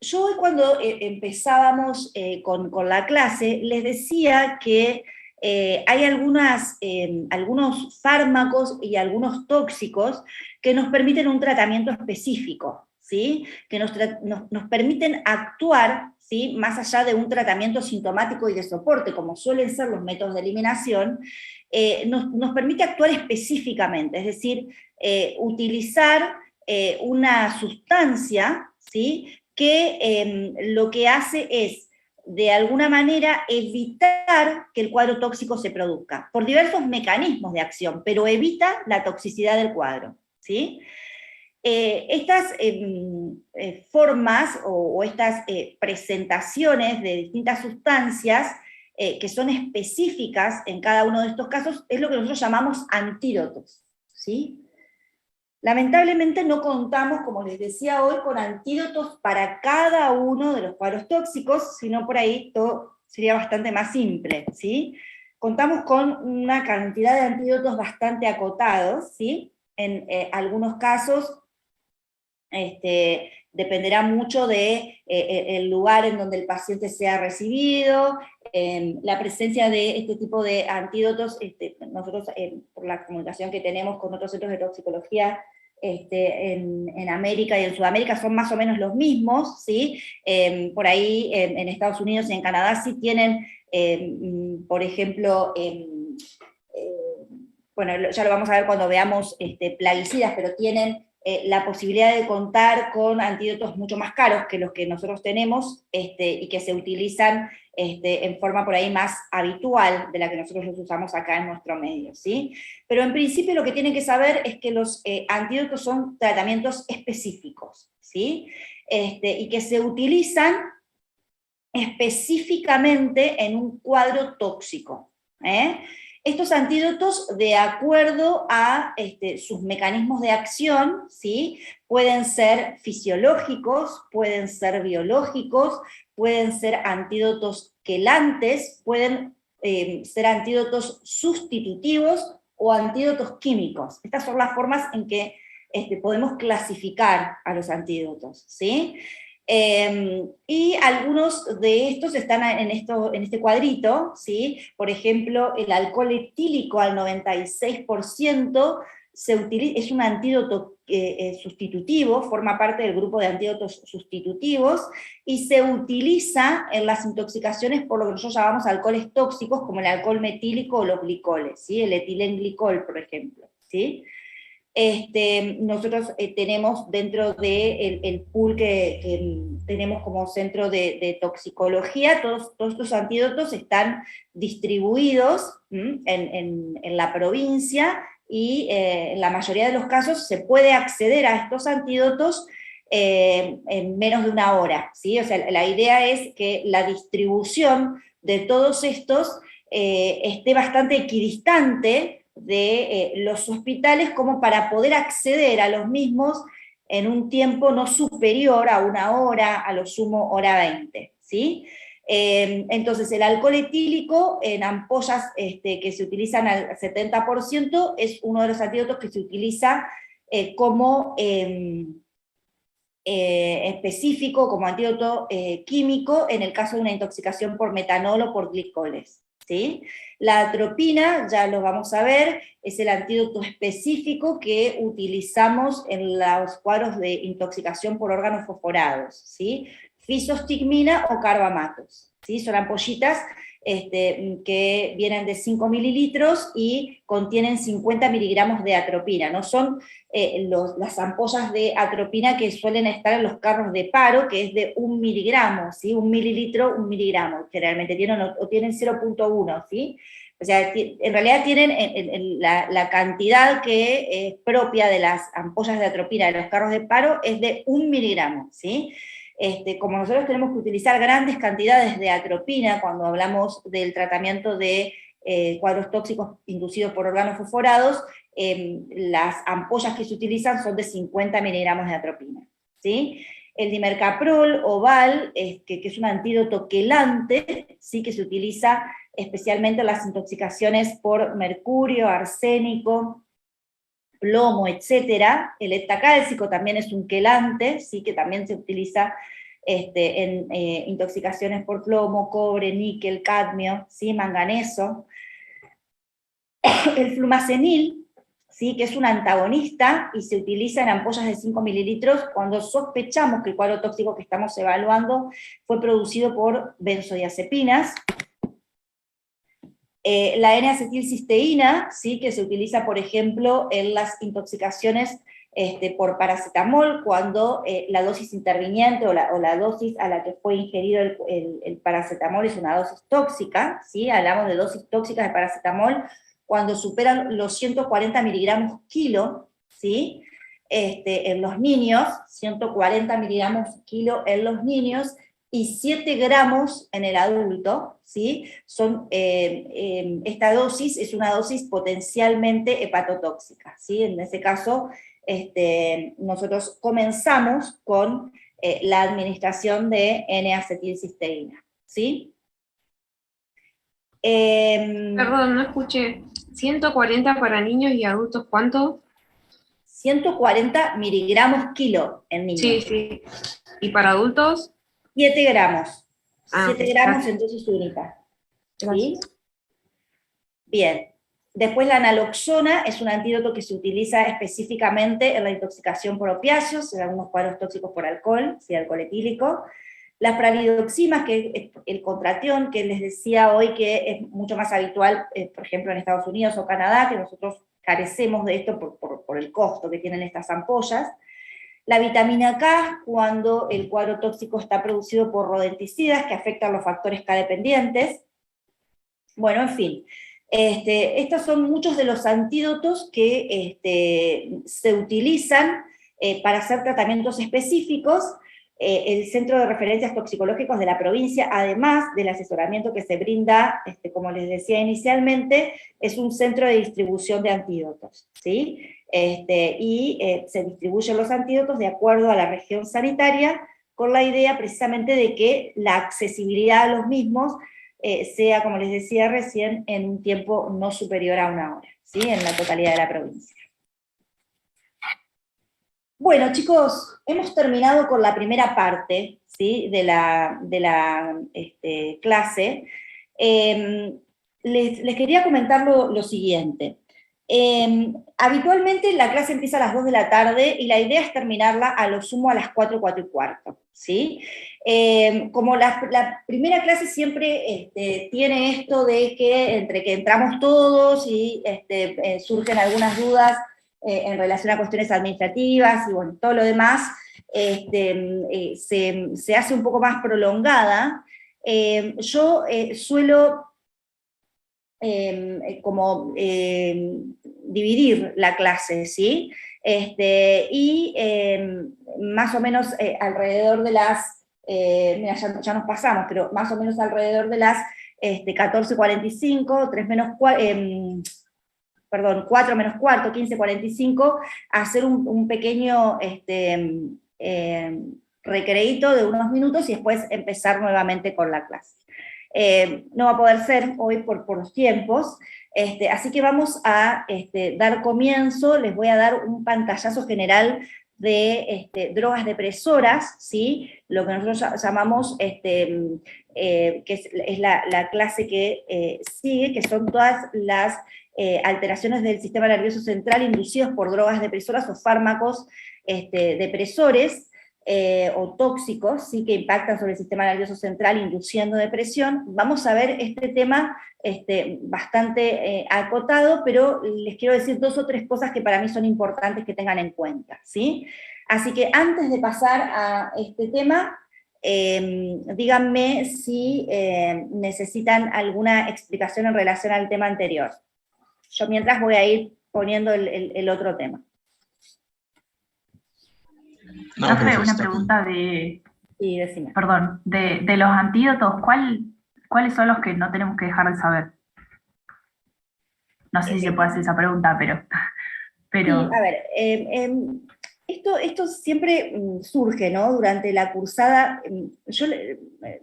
Yo hoy cuando empezábamos con la clase, les decía que hay algunos fármacos y algunos tóxicos que nos permiten un tratamiento específico, ¿sí? Que nos permiten actuar, ¿sí? Más allá de un tratamiento sintomático y de soporte, como suelen ser los métodos de eliminación, nos permite actuar específicamente, es decir, utilizar una sustancia, ¿sí? Que lo que hace es, de alguna manera, evitar que el cuadro tóxico se produzca, por diversos mecanismos de acción, pero evita la toxicidad del cuadro, ¿sí? Estas formas o estas presentaciones de distintas sustancias que son específicas en cada uno de estos casos, es lo que nosotros llamamos antídotos, ¿sí? Lamentablemente no contamos, como les decía hoy, con antídotos para cada uno de los cuadros tóxicos, sino por ahí todo sería bastante más simple, ¿sí? Contamos con una cantidad de antídotos bastante acotados, ¿sí? En algunos casos dependerá mucho de el lugar en donde el paciente sea recibido, la presencia de este tipo de antídotos, nosotros por la comunicación que tenemos con otros centros de toxicología, en América y en Sudamérica son más o menos los mismos, ¿sí? Por ahí en Estados Unidos y en Canadá sí tienen, por ejemplo, bueno, ya lo vamos a ver cuando veamos plaguicidas, pero tienen la posibilidad de contar con antídotos mucho más caros que los que nosotros tenemos y que se utilizan en forma por ahí más habitual de la que nosotros los usamos acá en nuestro medio, ¿sí? Pero en principio lo que tienen que saber es que los antídotos son tratamientos específicos, ¿sí? Y que se utilizan específicamente en un cuadro tóxico, Estos antídotos, de acuerdo a sus mecanismos de acción, ¿sí? Pueden ser fisiológicos, pueden ser biológicos, pueden ser antídotos quelantes, pueden ser antídotos sustitutivos o antídotos químicos. Estas son las formas en que podemos clasificar a los antídotos, ¿sí? Y algunos de estos están en este cuadrito, ¿sí? Por ejemplo, el alcohol etílico al 96% es un antídoto sustitutivo, forma parte del grupo de antídotos sustitutivos, y se utiliza en las intoxicaciones por lo que nosotros llamamos alcoholes tóxicos, como el alcohol metílico o los glicoles, ¿sí? El etilenglicol, por ejemplo, ¿sí? Nosotros tenemos dentro del pool que tenemos como centro de toxicología, todos estos antídotos están distribuidos en la provincia, y en la mayoría de los casos se puede acceder a estos antídotos en menos de una hora, ¿sí? O sea, la idea es que la distribución de todos estos esté bastante equidistante de los hospitales, como para poder acceder a los mismos en un tiempo no superior a una hora, a lo sumo hora 20, ¿sí? Entonces el alcohol etílico en ampollas que se utilizan al 70% es uno de los antídotos que se utiliza como específico, como antídoto químico en el caso de una intoxicación por metanol o por glicoles, ¿sí? La atropina, ya lo vamos a ver, es el antídoto específico que utilizamos en los cuadros de intoxicación por órganos fosforados, ¿sí? Fisostigmina o carbamatos, ¿sí? Son ampollitas que vienen de 5 mililitros y contienen 50 miligramos de atropina. No son las ampollas de atropina que suelen estar en los carros de paro, que es de 1 miligramo, ¿sí? 1 mililitro, 1 miligramo, generalmente tienen 0.1, ¿sí? O sea, en realidad tienen la cantidad que es propia de las ampollas de atropina de los carros de paro es de 1 miligramo, ¿sí? Como nosotros tenemos que utilizar grandes cantidades de atropina cuando hablamos del tratamiento de cuadros tóxicos inducidos por órganos fosforados, las ampollas que se utilizan son de 50 miligramos de atropina, ¿sí? El dimercaprol oval, que es un antídoto quelante, ¿sí? Que se utiliza especialmente en las intoxicaciones por mercurio, arsénico, plomo, etcétera. El heptacálcico también es un quelante, ¿sí? Que también se utiliza en intoxicaciones por plomo, cobre, níquel, cadmio, ¿sí? Manganeso. El flumacenil, ¿sí? Que es un antagonista y se utiliza en ampollas de 5 mililitros cuando sospechamos que el cuadro tóxico que estamos evaluando fue producido por benzodiazepinas. La N-acetilcisteína, ¿sí? Que se utiliza, por ejemplo, en las intoxicaciones por paracetamol, cuando la dosis interviniente o la dosis a la que fue ingerido el paracetamol es una dosis tóxica, ¿sí? Hablamos de dosis tóxicas de paracetamol cuando superan los 140 miligramos kilo, ¿sí? En los niños, 140 miligramos kilo en los niños, y 7 gramos en el adulto, ¿sí? Esta dosis es una dosis potencialmente hepatotóxica, ¿sí? En ese caso, nosotros comenzamos con la administración de N-acetilcisteína, ¿sí? Perdón, no escuché. 140 para niños y adultos, ¿cuánto? 140 miligramos kilo en niños. Sí, sí. ¿Y para adultos? 7 gramos. 7 gramos gracias. en dosis única. ¿Sí? Gracias. Bien. Después la naloxona es un antídoto que se utiliza específicamente en la intoxicación por opiáceos, en algunos cuadros tóxicos por alcohol, alcohol etílico. Las pralidoximas, que es el contratión, que les decía hoy que es mucho más habitual, por ejemplo, en Estados Unidos o Canadá, que nosotros carecemos de esto por el costo que tienen estas ampollas. La vitamina K, cuando el cuadro tóxico está producido por rodenticidas, que afectan los factores K dependientes. Bueno, en fin. Estos son muchos de los antídotos que se utilizan para hacer tratamientos específicos. El Centro de Referencias Toxicológicos de la provincia, además del asesoramiento que se brinda, como les decía inicialmente, es un centro de distribución de antídotos, ¿sí? Se distribuyen los antídotos de acuerdo a la región sanitaria, con la idea precisamente de que la accesibilidad a los mismos sea, como les decía recién, en un tiempo no superior a 1 hora, ¿sí? En la totalidad de la provincia. Bueno, chicos, hemos terminado con la primera parte, ¿sí? de la clase. Les quería comentar lo siguiente. Habitualmente la clase empieza a las 2 de la tarde y la idea es terminarla a lo sumo a las 4, 4 y cuarto, ¿sí? Como la primera clase siempre tiene esto de que entre que entramos todos y surgen algunas dudas en relación a cuestiones administrativas y bueno, todo lo demás, se hace un poco más prolongada. Yo suelo dividir la clase, ¿sí? Y más o menos alrededor de las, mira, ya nos pasamos, pero más o menos alrededor de las 14:45, 4 menos cuarto, 15:45, hacer un pequeño recreíto de unos minutos y después empezar nuevamente con la clase. No va a poder ser hoy por los tiempos, así que vamos a dar comienzo. Les voy a dar un pantallazo general de drogas depresoras, ¿sí? Lo que nosotros llamamos, que es la clase que sigue, que son todas las alteraciones del sistema nervioso central inducidas por drogas depresoras o fármacos depresores, o tóxicos, ¿sí? Que impactan sobre el sistema nervioso central induciendo depresión. Vamos a ver este tema bastante acotado, pero les quiero decir 2 o 3 cosas que para mí son importantes que tengan en cuenta, ¿sí? Así que antes de pasar a este tema, díganme si necesitan alguna explicación en relación al tema anterior. Yo mientras voy a ir poniendo el otro tema. No, una pregunta de los antídotos, ¿cuáles son los que no tenemos que dejar de saber? No sé si se puede hacer esa pregunta, pero... Sí, a ver, esto siempre surge, ¿no? Durante la cursada.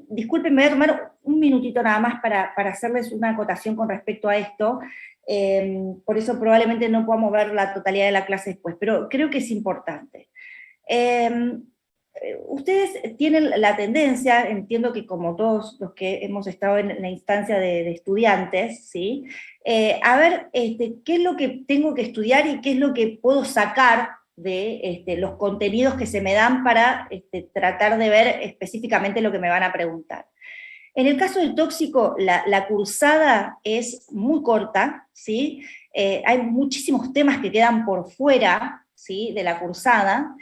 Disculpen, me voy a tomar un minutito nada más para hacerles una acotación con respecto a esto. Por eso probablemente no podamos ver la totalidad de la clase después, pero creo que es importante. Ustedes tienen la tendencia, entiendo que como todos los que hemos estado en la instancia de estudiantes, ¿sí? A ver qué es lo que tengo que estudiar y qué es lo que puedo sacar de los contenidos que se me dan para tratar de ver específicamente lo que me van a preguntar. En el caso del tóxico, la cursada es muy corta, ¿sí? Hay muchísimos temas que quedan por fuera, ¿sí? De la cursada,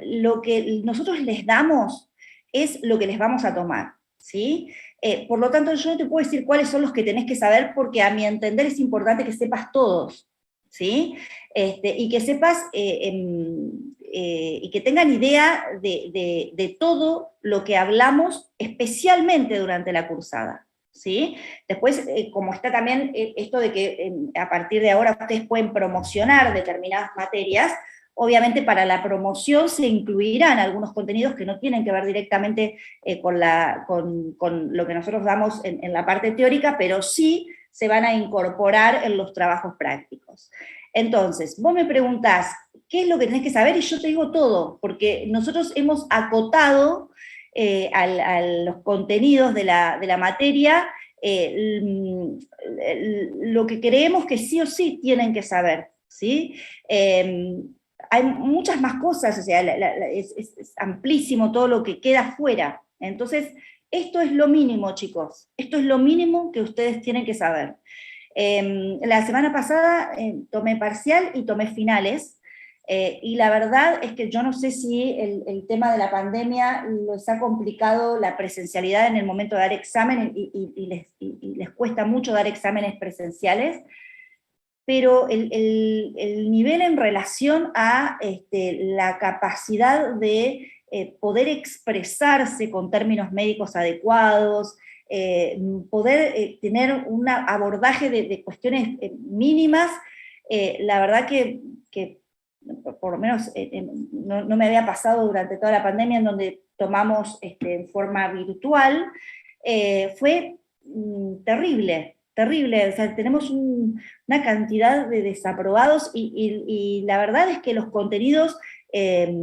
lo que nosotros les damos es lo que les vamos a tomar, ¿sí? Por lo tanto, yo no te puedo decir cuáles son los que tenés que saber, porque a mi entender es importante que sepas todos, ¿sí? Y que sepas, y que tengan idea de todo lo que hablamos, especialmente durante la cursada, ¿sí? Después, como está también esto de que a partir de ahora ustedes pueden promocionar determinadas materias, obviamente para la promoción se incluirán algunos contenidos que no tienen que ver directamente con lo que nosotros damos en la parte teórica, pero sí se van a incorporar en los trabajos prácticos. Entonces, vos me preguntás, ¿qué es lo que tenés que saber? Y yo te digo todo, porque nosotros hemos acotado a los contenidos de la materia lo que creemos que sí o sí tienen que saber, ¿sí? Hay muchas más cosas, o sea, es amplísimo todo lo que queda fuera. Entonces, esto es lo mínimo, chicos, esto es lo mínimo que ustedes tienen que saber. La semana pasada tomé parcial y tomé finales, y la verdad es que yo no sé si el tema de la pandemia les ha complicado la presencialidad en el momento de dar examen, y les cuesta mucho dar exámenes presenciales, pero el nivel en relación a la capacidad de poder expresarse con términos médicos adecuados, poder tener un abordaje de cuestiones mínimas, la verdad que por lo menos no me había pasado durante toda la pandemia, en donde tomamos en forma virtual, fue terrible, terrible. O sea, tenemos una cantidad de desaprobados, y la verdad es que los contenidos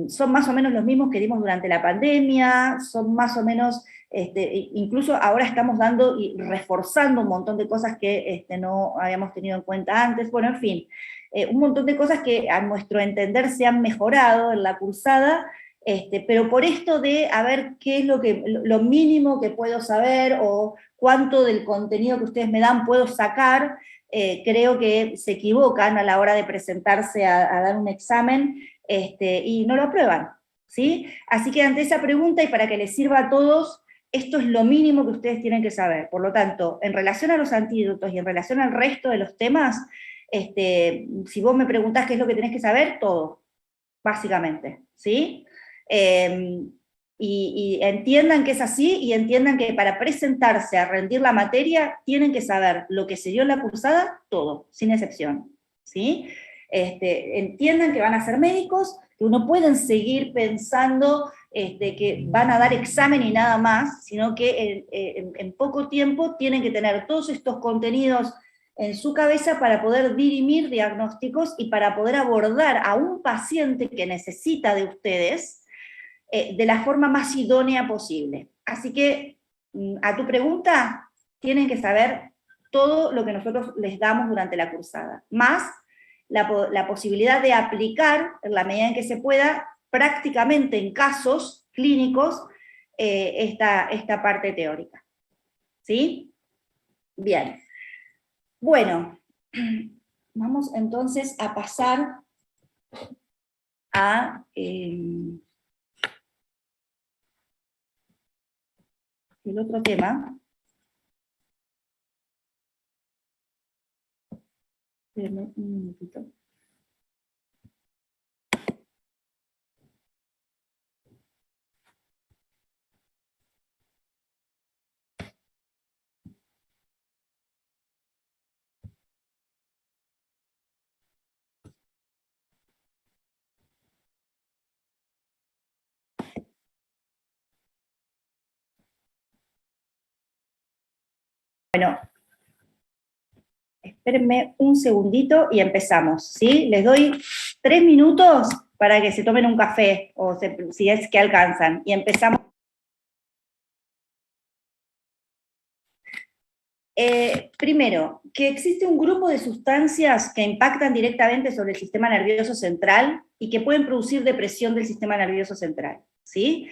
son más o menos los mismos que dimos durante la pandemia, son más o menos, incluso ahora estamos dando y reforzando un montón de cosas que no habíamos tenido en cuenta antes. Bueno, en fin, un montón de cosas que a nuestro entender se han mejorado en la cursada, pero por esto de a ver qué es lo mínimo que puedo saber, o cuánto del contenido que ustedes me dan puedo sacar, creo que se equivocan a la hora de presentarse a dar un examen, y no lo aprueban, ¿sí? Así que ante esa pregunta, y para que les sirva a todos, esto es lo mínimo que ustedes tienen que saber. Por lo tanto, en relación a los antídotos y en relación al resto de los temas, si vos me preguntás qué es lo que tenés que saber, todo, básicamente, ¿sí? Y entiendan que es así, y entiendan que para presentarse a rendir la materia, tienen que saber lo que se dio en la cursada, todo, sin excepción, ¿sí? Entiendan que van a ser médicos, que no pueden seguir pensando que van a dar examen y nada más, sino que en poco tiempo tienen que tener todos estos contenidos en su cabeza para poder dirimir diagnósticos y para poder abordar a un paciente que necesita de ustedes de la forma más idónea posible. Así que, a tu pregunta, tienen que saber todo lo que nosotros les damos durante la cursada, más la posibilidad de aplicar, en la medida en que se pueda, prácticamente en casos clínicos, esta parte teórica. ¿Sí? Bien. Bueno, vamos entonces a pasar a el otro tema. Espérenme un minutito. Bueno, espérenme un segundito y empezamos, ¿sí? Les doy 3 minutos para que se tomen un café, o si es que alcanzan, y empezamos. Primero, que existe un grupo de sustancias que impactan directamente sobre el sistema nervioso central y que pueden producir depresión del sistema nervioso central, ¿sí?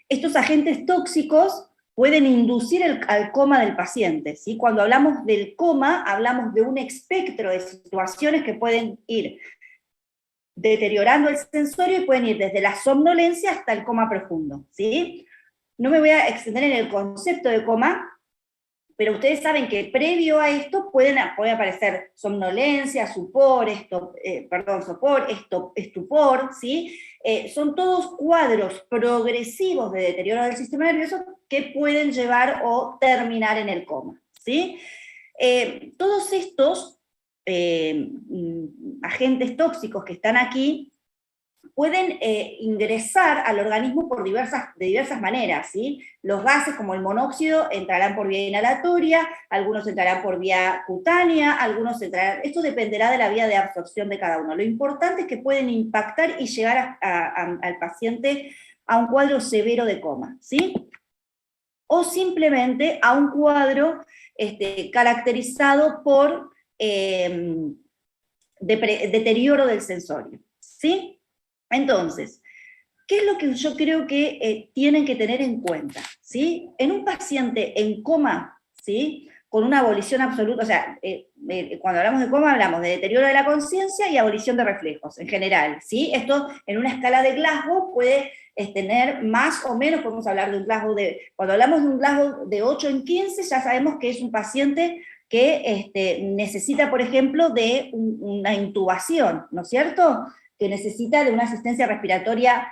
Estos agentes tóxicos pueden inducir al coma del paciente, ¿sí? Cuando hablamos del coma, hablamos de un espectro de situaciones que pueden ir deteriorando el sensorio y pueden ir desde la somnolencia hasta el coma profundo, ¿sí? No me voy a extender en el concepto de coma, pero ustedes saben que previo a esto puede aparecer somnolencia, estupor, ¿sí? Son todos cuadros progresivos de deterioro del sistema nervioso que pueden llevar o terminar en el coma, ¿sí? Todos estos agentes tóxicos que están aquí pueden ingresar al organismo de diversas maneras, ¿sí? Los gases, como el monóxido, entrarán por vía inhalatoria, algunos entrarán por vía cutánea, algunos entrarán... Esto dependerá de la vía de absorción de cada uno. Lo importante es que pueden impactar y llegar al paciente a un cuadro severo de coma, ¿sí? o simplemente a un cuadro caracterizado por deterioro del sensorio, ¿sí? Entonces, ¿qué es lo que yo creo que tienen que tener en cuenta? ¿Sí? En un paciente en coma, ¿sí? Con una abolición absoluta, o sea, cuando hablamos de coma hablamos de deterioro de la conciencia y abolición de reflejos, en general, ¿sí? Esto en una escala de Glasgow puede tener más o menos, podemos hablar de un Glasgow cuando hablamos de un Glasgow de 8 en 15, ya sabemos que es un paciente que necesita, por ejemplo, de una intubación, ¿no es cierto? Que necesita de una asistencia respiratoria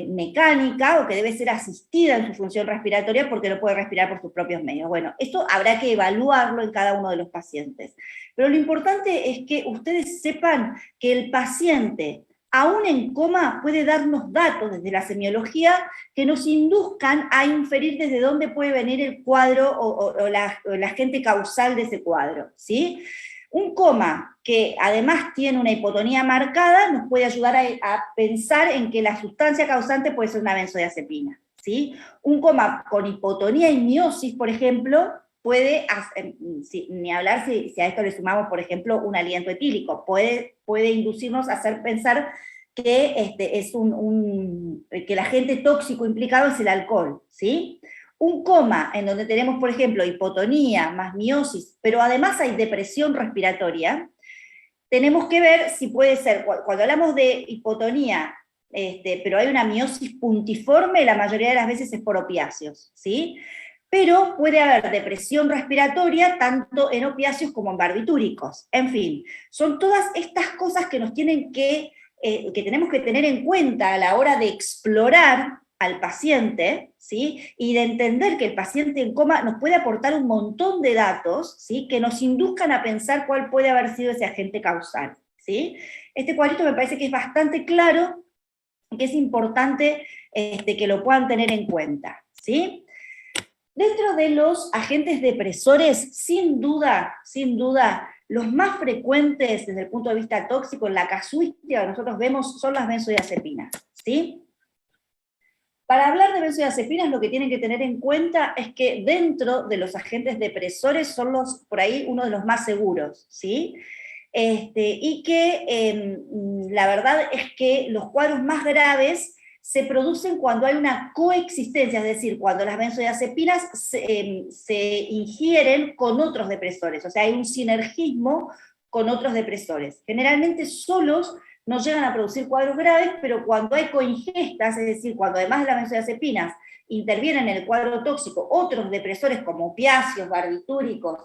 mecánica, o que debe ser asistida en su función respiratoria porque no puede respirar por sus propios medios. Bueno, esto habrá que evaluarlo en cada uno de los pacientes. Pero lo importante es que ustedes sepan que el paciente, aún en coma, puede darnos datos desde la semiología que nos induzcan a inferir desde dónde puede venir el cuadro o la agente causal de ese cuadro, ¿sí? Un coma que además tiene una hipotonía marcada nos puede ayudar a pensar en que la sustancia causante puede ser una benzodiazepina, ¿sí? Un coma con hipotonía y miosis, por ejemplo, puede, ni hablar si a esto le sumamos, por ejemplo, un aliento etílico, puede inducirnos a hacer pensar que, que el agente tóxico implicado es el alcohol, ¿sí? Un coma en donde tenemos, por ejemplo, hipotonía más miosis, pero además hay depresión respiratoria, tenemos que ver si puede ser, cuando hablamos de hipotonía, pero hay una miosis puntiforme, la mayoría de las veces es por opiáceos, ¿sí? Pero puede haber depresión respiratoria tanto en opiáceos como en barbitúricos. En fin, son todas estas cosas que nos tienen que tenemos que tener en cuenta a la hora de explorar al paciente, ¿sí? Y de entender que el paciente en coma nos puede aportar un montón de datos, ¿sí? Que nos induzcan a pensar cuál puede haber sido ese agente causal, ¿sí? Este cuadrito me parece que es bastante claro, que es importante que lo puedan tener en cuenta, ¿sí? Dentro de los agentes depresores, sin duda, los más frecuentes desde el punto de vista tóxico en la casuística que nosotros vemos son las benzodiazepinas, ¿sí? Para hablar de benzodiazepinas, lo que tienen que tener en cuenta es que dentro de los agentes depresores son por ahí uno de los más seguros, ¿sí? Y que la verdad es que los cuadros más graves se producen cuando hay una coexistencia, es decir, cuando las benzodiazepinas se ingieren con otros depresores, o sea, hay un sinergismo con otros depresores. Generalmente solos no llegan a producir cuadros graves, pero cuando hay coingestas, es decir, cuando además de las benzodiazepinas intervienen en el cuadro tóxico otros depresores como opiáceos, barbitúricos,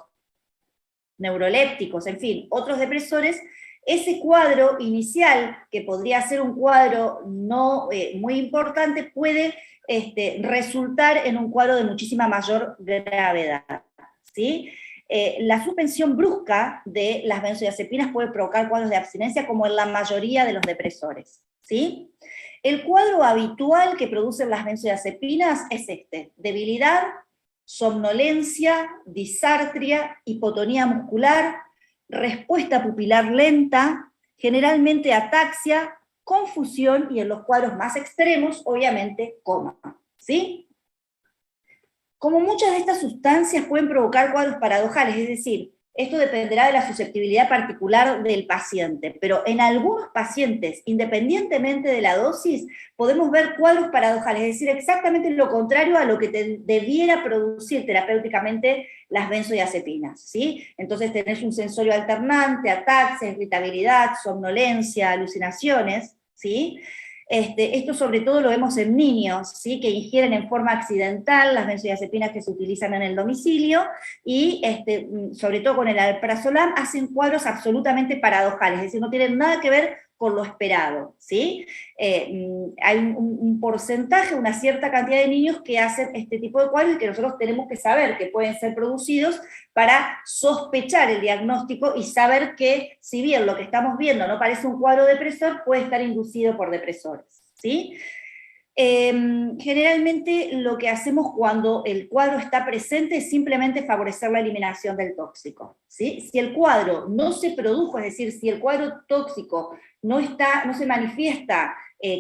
neurolépticos, en fin, otros depresores, ese cuadro inicial, que podría ser un cuadro no muy importante, puede resultar en un cuadro de muchísima mayor gravedad, ¿sí? La suspensión brusca de las benzodiazepinas puede provocar cuadros de abstinencia como en la mayoría de los depresores, ¿sí? El cuadro habitual que producen las benzodiazepinas es debilidad, somnolencia, disartria, hipotonía muscular, respuesta pupilar lenta, generalmente ataxia, confusión y en los cuadros más extremos, obviamente, coma, ¿sí? Como muchas de estas sustancias pueden provocar cuadros paradojales, es decir, esto dependerá de la susceptibilidad particular del paciente, pero en algunos pacientes, independientemente de la dosis, podemos ver cuadros paradojales, es decir, exactamente lo contrario a lo que debiera producir terapéuticamente las benzodiazepinas, ¿sí? Entonces tenés un sensorio alternante, ataxia, irritabilidad, somnolencia, alucinaciones, ¿sí? Esto sobre todo lo vemos en niños, ¿sí? Que ingieren en forma accidental las benzodiazepinas que se utilizan en el domicilio, y sobre todo con el alprazolam hacen cuadros absolutamente paradojales, es decir, no tienen nada que ver con lo esperado, ¿sí? Hay un porcentaje, una cierta cantidad de niños que hacen este tipo de cuadros y que nosotros tenemos que saber que pueden ser producidos para sospechar el diagnóstico y saber que, si bien lo que estamos viendo no parece un cuadro depresor, puede estar inducido por depresores, ¿sí? Generalmente lo que hacemos cuando el cuadro está presente es simplemente favorecer la eliminación del tóxico, ¿sí? Si el cuadro no se produjo, es decir, si el cuadro tóxico no se manifiesta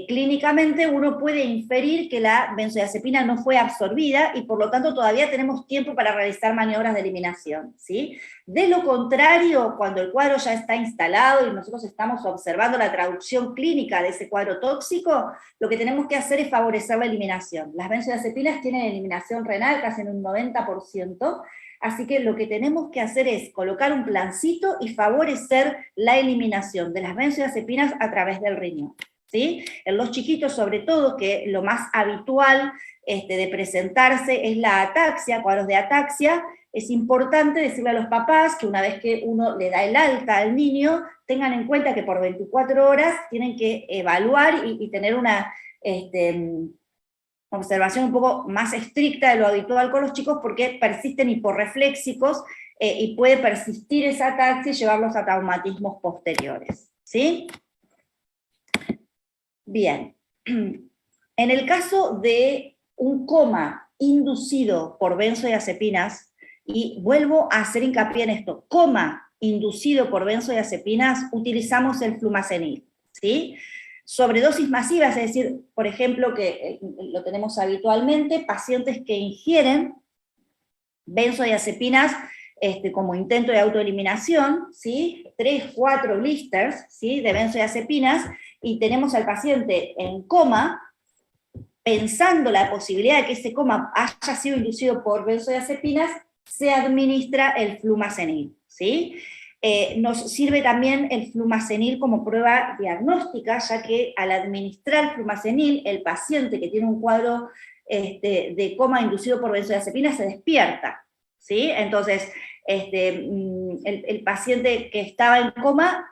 clínicamente, uno puede inferir que la benzodiazepina no fue absorbida y por lo tanto todavía tenemos tiempo para realizar maniobras de eliminación, ¿sí? De lo contrario, cuando el cuadro ya está instalado y nosotros estamos observando la traducción clínica de ese cuadro tóxico, lo que tenemos que hacer es favorecer la eliminación. Las benzodiazepinas tienen eliminación renal casi en un 90%, así que lo que tenemos que hacer es colocar un plancito y favorecer la eliminación de las benzodiazepinas a través del riñón, ¿sí? En los chiquitos, sobre todo, que lo más habitual de presentarse es la ataxia, cuadros de ataxia, es importante decirle a los papás que una vez que uno le da el alta al niño, tengan en cuenta que por 24 horas tienen que evaluar y tener una observación un poco más estricta de lo habitual con los chicos, porque persisten hiporrefléxicos y puede persistir esa ataxia y llevarlos a traumatismos posteriores, ¿sí? Bien, en el caso de un coma inducido por benzodiazepinas, y vuelvo a hacer hincapié en esto, coma inducido por benzodiazepinas, utilizamos el flumazenil, ¿sí? Sobredosis masivas, es decir, por ejemplo, que lo tenemos habitualmente, pacientes que ingieren benzodiazepinas como intento de autoeliminación, ¿sí? 3, 4 blisters, ¿sí? De benzodiazepinas, y tenemos al paciente en coma, pensando la posibilidad de que ese coma haya sido inducido por benzodiazepinas, se administra el flumazenil, ¿sí? Nos sirve también el flumazenil como prueba diagnóstica, ya que al administrar flumazenil, el paciente que tiene un cuadro de coma inducido por benzodiazepinas se despierta, ¿sí? Entonces, el paciente que estaba en coma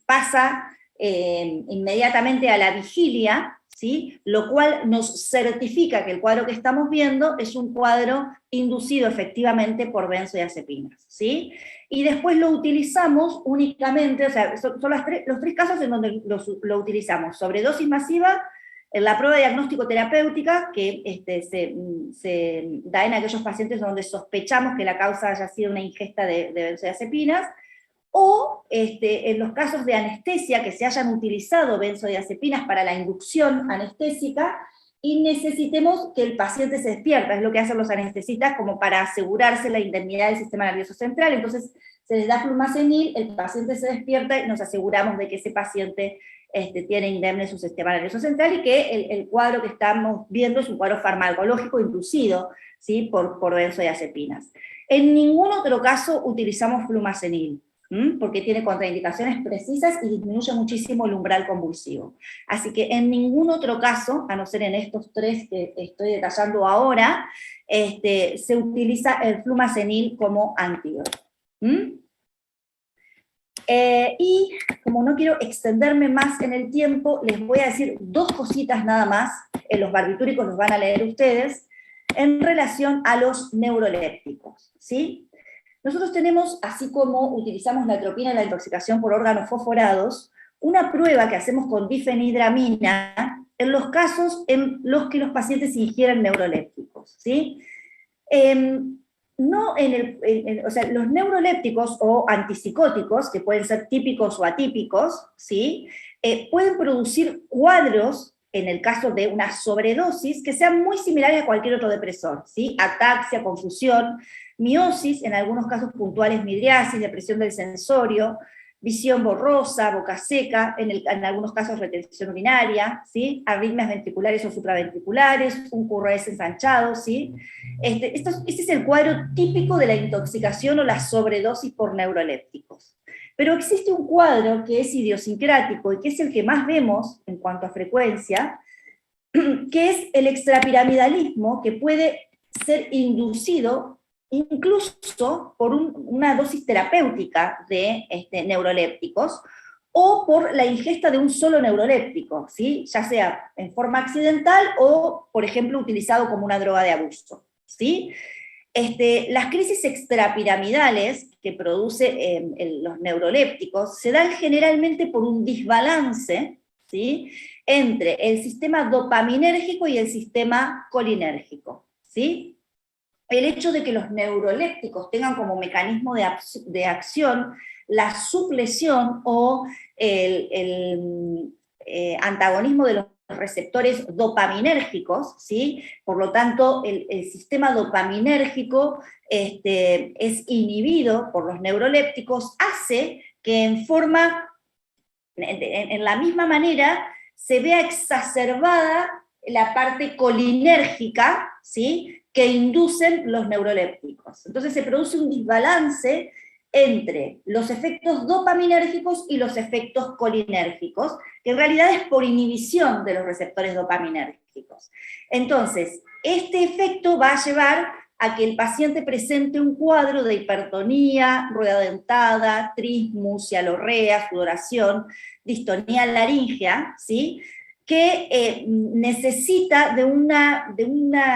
pasa inmediatamente a la vigilia, ¿sí? Lo cual nos certifica que el cuadro que estamos viendo es un cuadro inducido efectivamente por benzodiazepinas, ¿sí? Y después lo utilizamos únicamente, o sea, son los tres casos en donde lo utilizamos: sobredosis masiva, en la prueba diagnóstico terapéutica, que se da en aquellos pacientes donde sospechamos que la causa haya sido una ingesta de benzodiazepinas, o en los casos de anestesia, que se hayan utilizado benzodiazepinas para la inducción anestésica, y necesitemos que el paciente se despierta, es lo que hacen los anestesistas como para asegurarse la indemnidad del sistema nervioso central. Entonces se les da flumazenil, el paciente se despierta y nos aseguramos de que ese paciente tiene indemne su sistema nervioso central y que el cuadro que estamos viendo es un cuadro farmacológico inducido, ¿sí? por benzodiazepinas. En ningún otro caso utilizamos flumazenil, porque tiene contraindicaciones precisas y disminuye muchísimo el umbral convulsivo. Así que en ningún otro caso, a no ser en estos tres que estoy detallando ahora, se utiliza el flumazenil como antídoto. Y como no quiero extenderme más en el tiempo, les voy a decir dos cositas nada más, los barbitúricos los van a leer ustedes, en relación a los neurolépticos, ¿sí? Nosotros tenemos, así como utilizamos la atropina en la intoxicación por órganos fosforados, una prueba que hacemos con difenhidramina en los casos en los que los pacientes ingieren neurolépticos, ¿sí? O sea, los neurolépticos o antipsicóticos, que pueden ser típicos o atípicos, ¿sí? Pueden producir cuadros, en el caso de una sobredosis, que sean muy similares a cualquier otro depresor, ¿sí? Ataxia, confusión, miosis, en algunos casos puntuales midriasis, depresión del sensorio, visión borrosa, boca seca, en algunos casos retención urinaria, ¿sí? Arritmias ventriculares o supraventriculares, un QRS ensanchado, ¿sí? Este es el cuadro típico de la intoxicación o la sobredosis por neurolépticos. Pero existe un cuadro que es idiosincrático y que es el que más vemos en cuanto a frecuencia, que es el extrapiramidalismo, que puede ser inducido incluso por una dosis terapéutica de neurolépticos, o por la ingesta de un solo neuroléptico, ¿sí? Ya sea en forma accidental o, por ejemplo, utilizado como una droga de abuso, ¿sí? Las crisis extrapiramidales que produce los neurolépticos se dan generalmente por un desbalance, ¿sí? Entre el sistema dopaminérgico y el sistema colinérgico, ¿sí? El hecho de que los neurolépticos tengan como mecanismo de acción la supresión o el antagonismo de los receptores dopaminérgicos, ¿sí? Por lo tanto, el sistema dopaminérgico es inhibido por los neurolépticos, hace que en la misma manera se vea exacerbada la parte colinérgica, ¿sí?, que inducen los neurolépticos. Entonces se produce un desbalance entre los efectos dopaminérgicos y los efectos colinérgicos, que en realidad es por inhibición de los receptores dopaminérgicos. Entonces, este efecto va a llevar a que el paciente presente un cuadro de hipertonía, rueda dentada, trismus, cialorrea, sudoración, distonía laríngea, ¿sí?, que necesita de una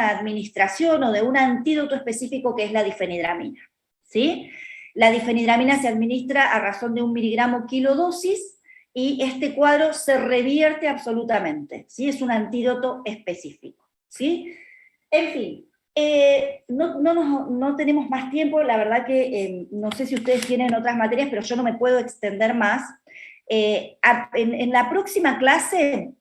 administración o de un antídoto específico que es la difenidramina, ¿sí? La difenidramina se administra a razón de 1 miligramo kilodosis y este cuadro se revierte absolutamente, ¿sí? Es un antídoto específico, ¿sí? En fin, no tenemos más tiempo, la verdad que no sé si ustedes tienen otras materias, pero yo no me puedo extender más. En la próxima clase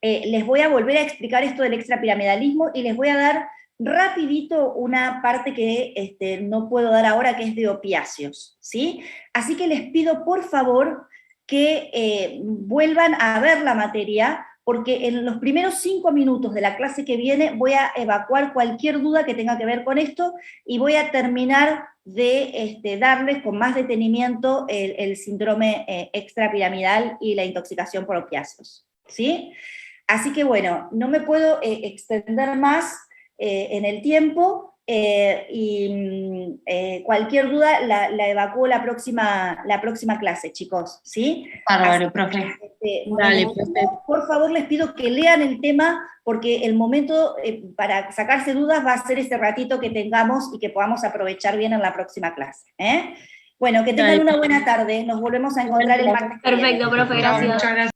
les voy a volver a explicar esto del extrapiramidalismo y les voy a dar rapidito una parte que no puedo dar ahora, que es de opiáceos, ¿sí? Así que les pido por favor que vuelvan a ver la materia, porque en los primeros 5 minutos de la clase que viene voy a evacuar cualquier duda que tenga que ver con esto y voy a terminar de darles con más detenimiento el síndrome extrapiramidal y la intoxicación por opiáceos, ¿sí? Así que bueno, no me puedo extender más en el tiempo y cualquier duda la evacúo la próxima clase, chicos, ¿sí? Bárbaro, profe. Dale, profe. Por favor, les pido que lean el tema, porque el momento para sacarse dudas va a ser ese ratito que tengamos y que podamos aprovechar bien en la próxima clase, ¿eh? Bueno, que tengan una buena tarde, nos volvemos a encontrar el martes. Perfecto, profe, gracias. Muchas gracias.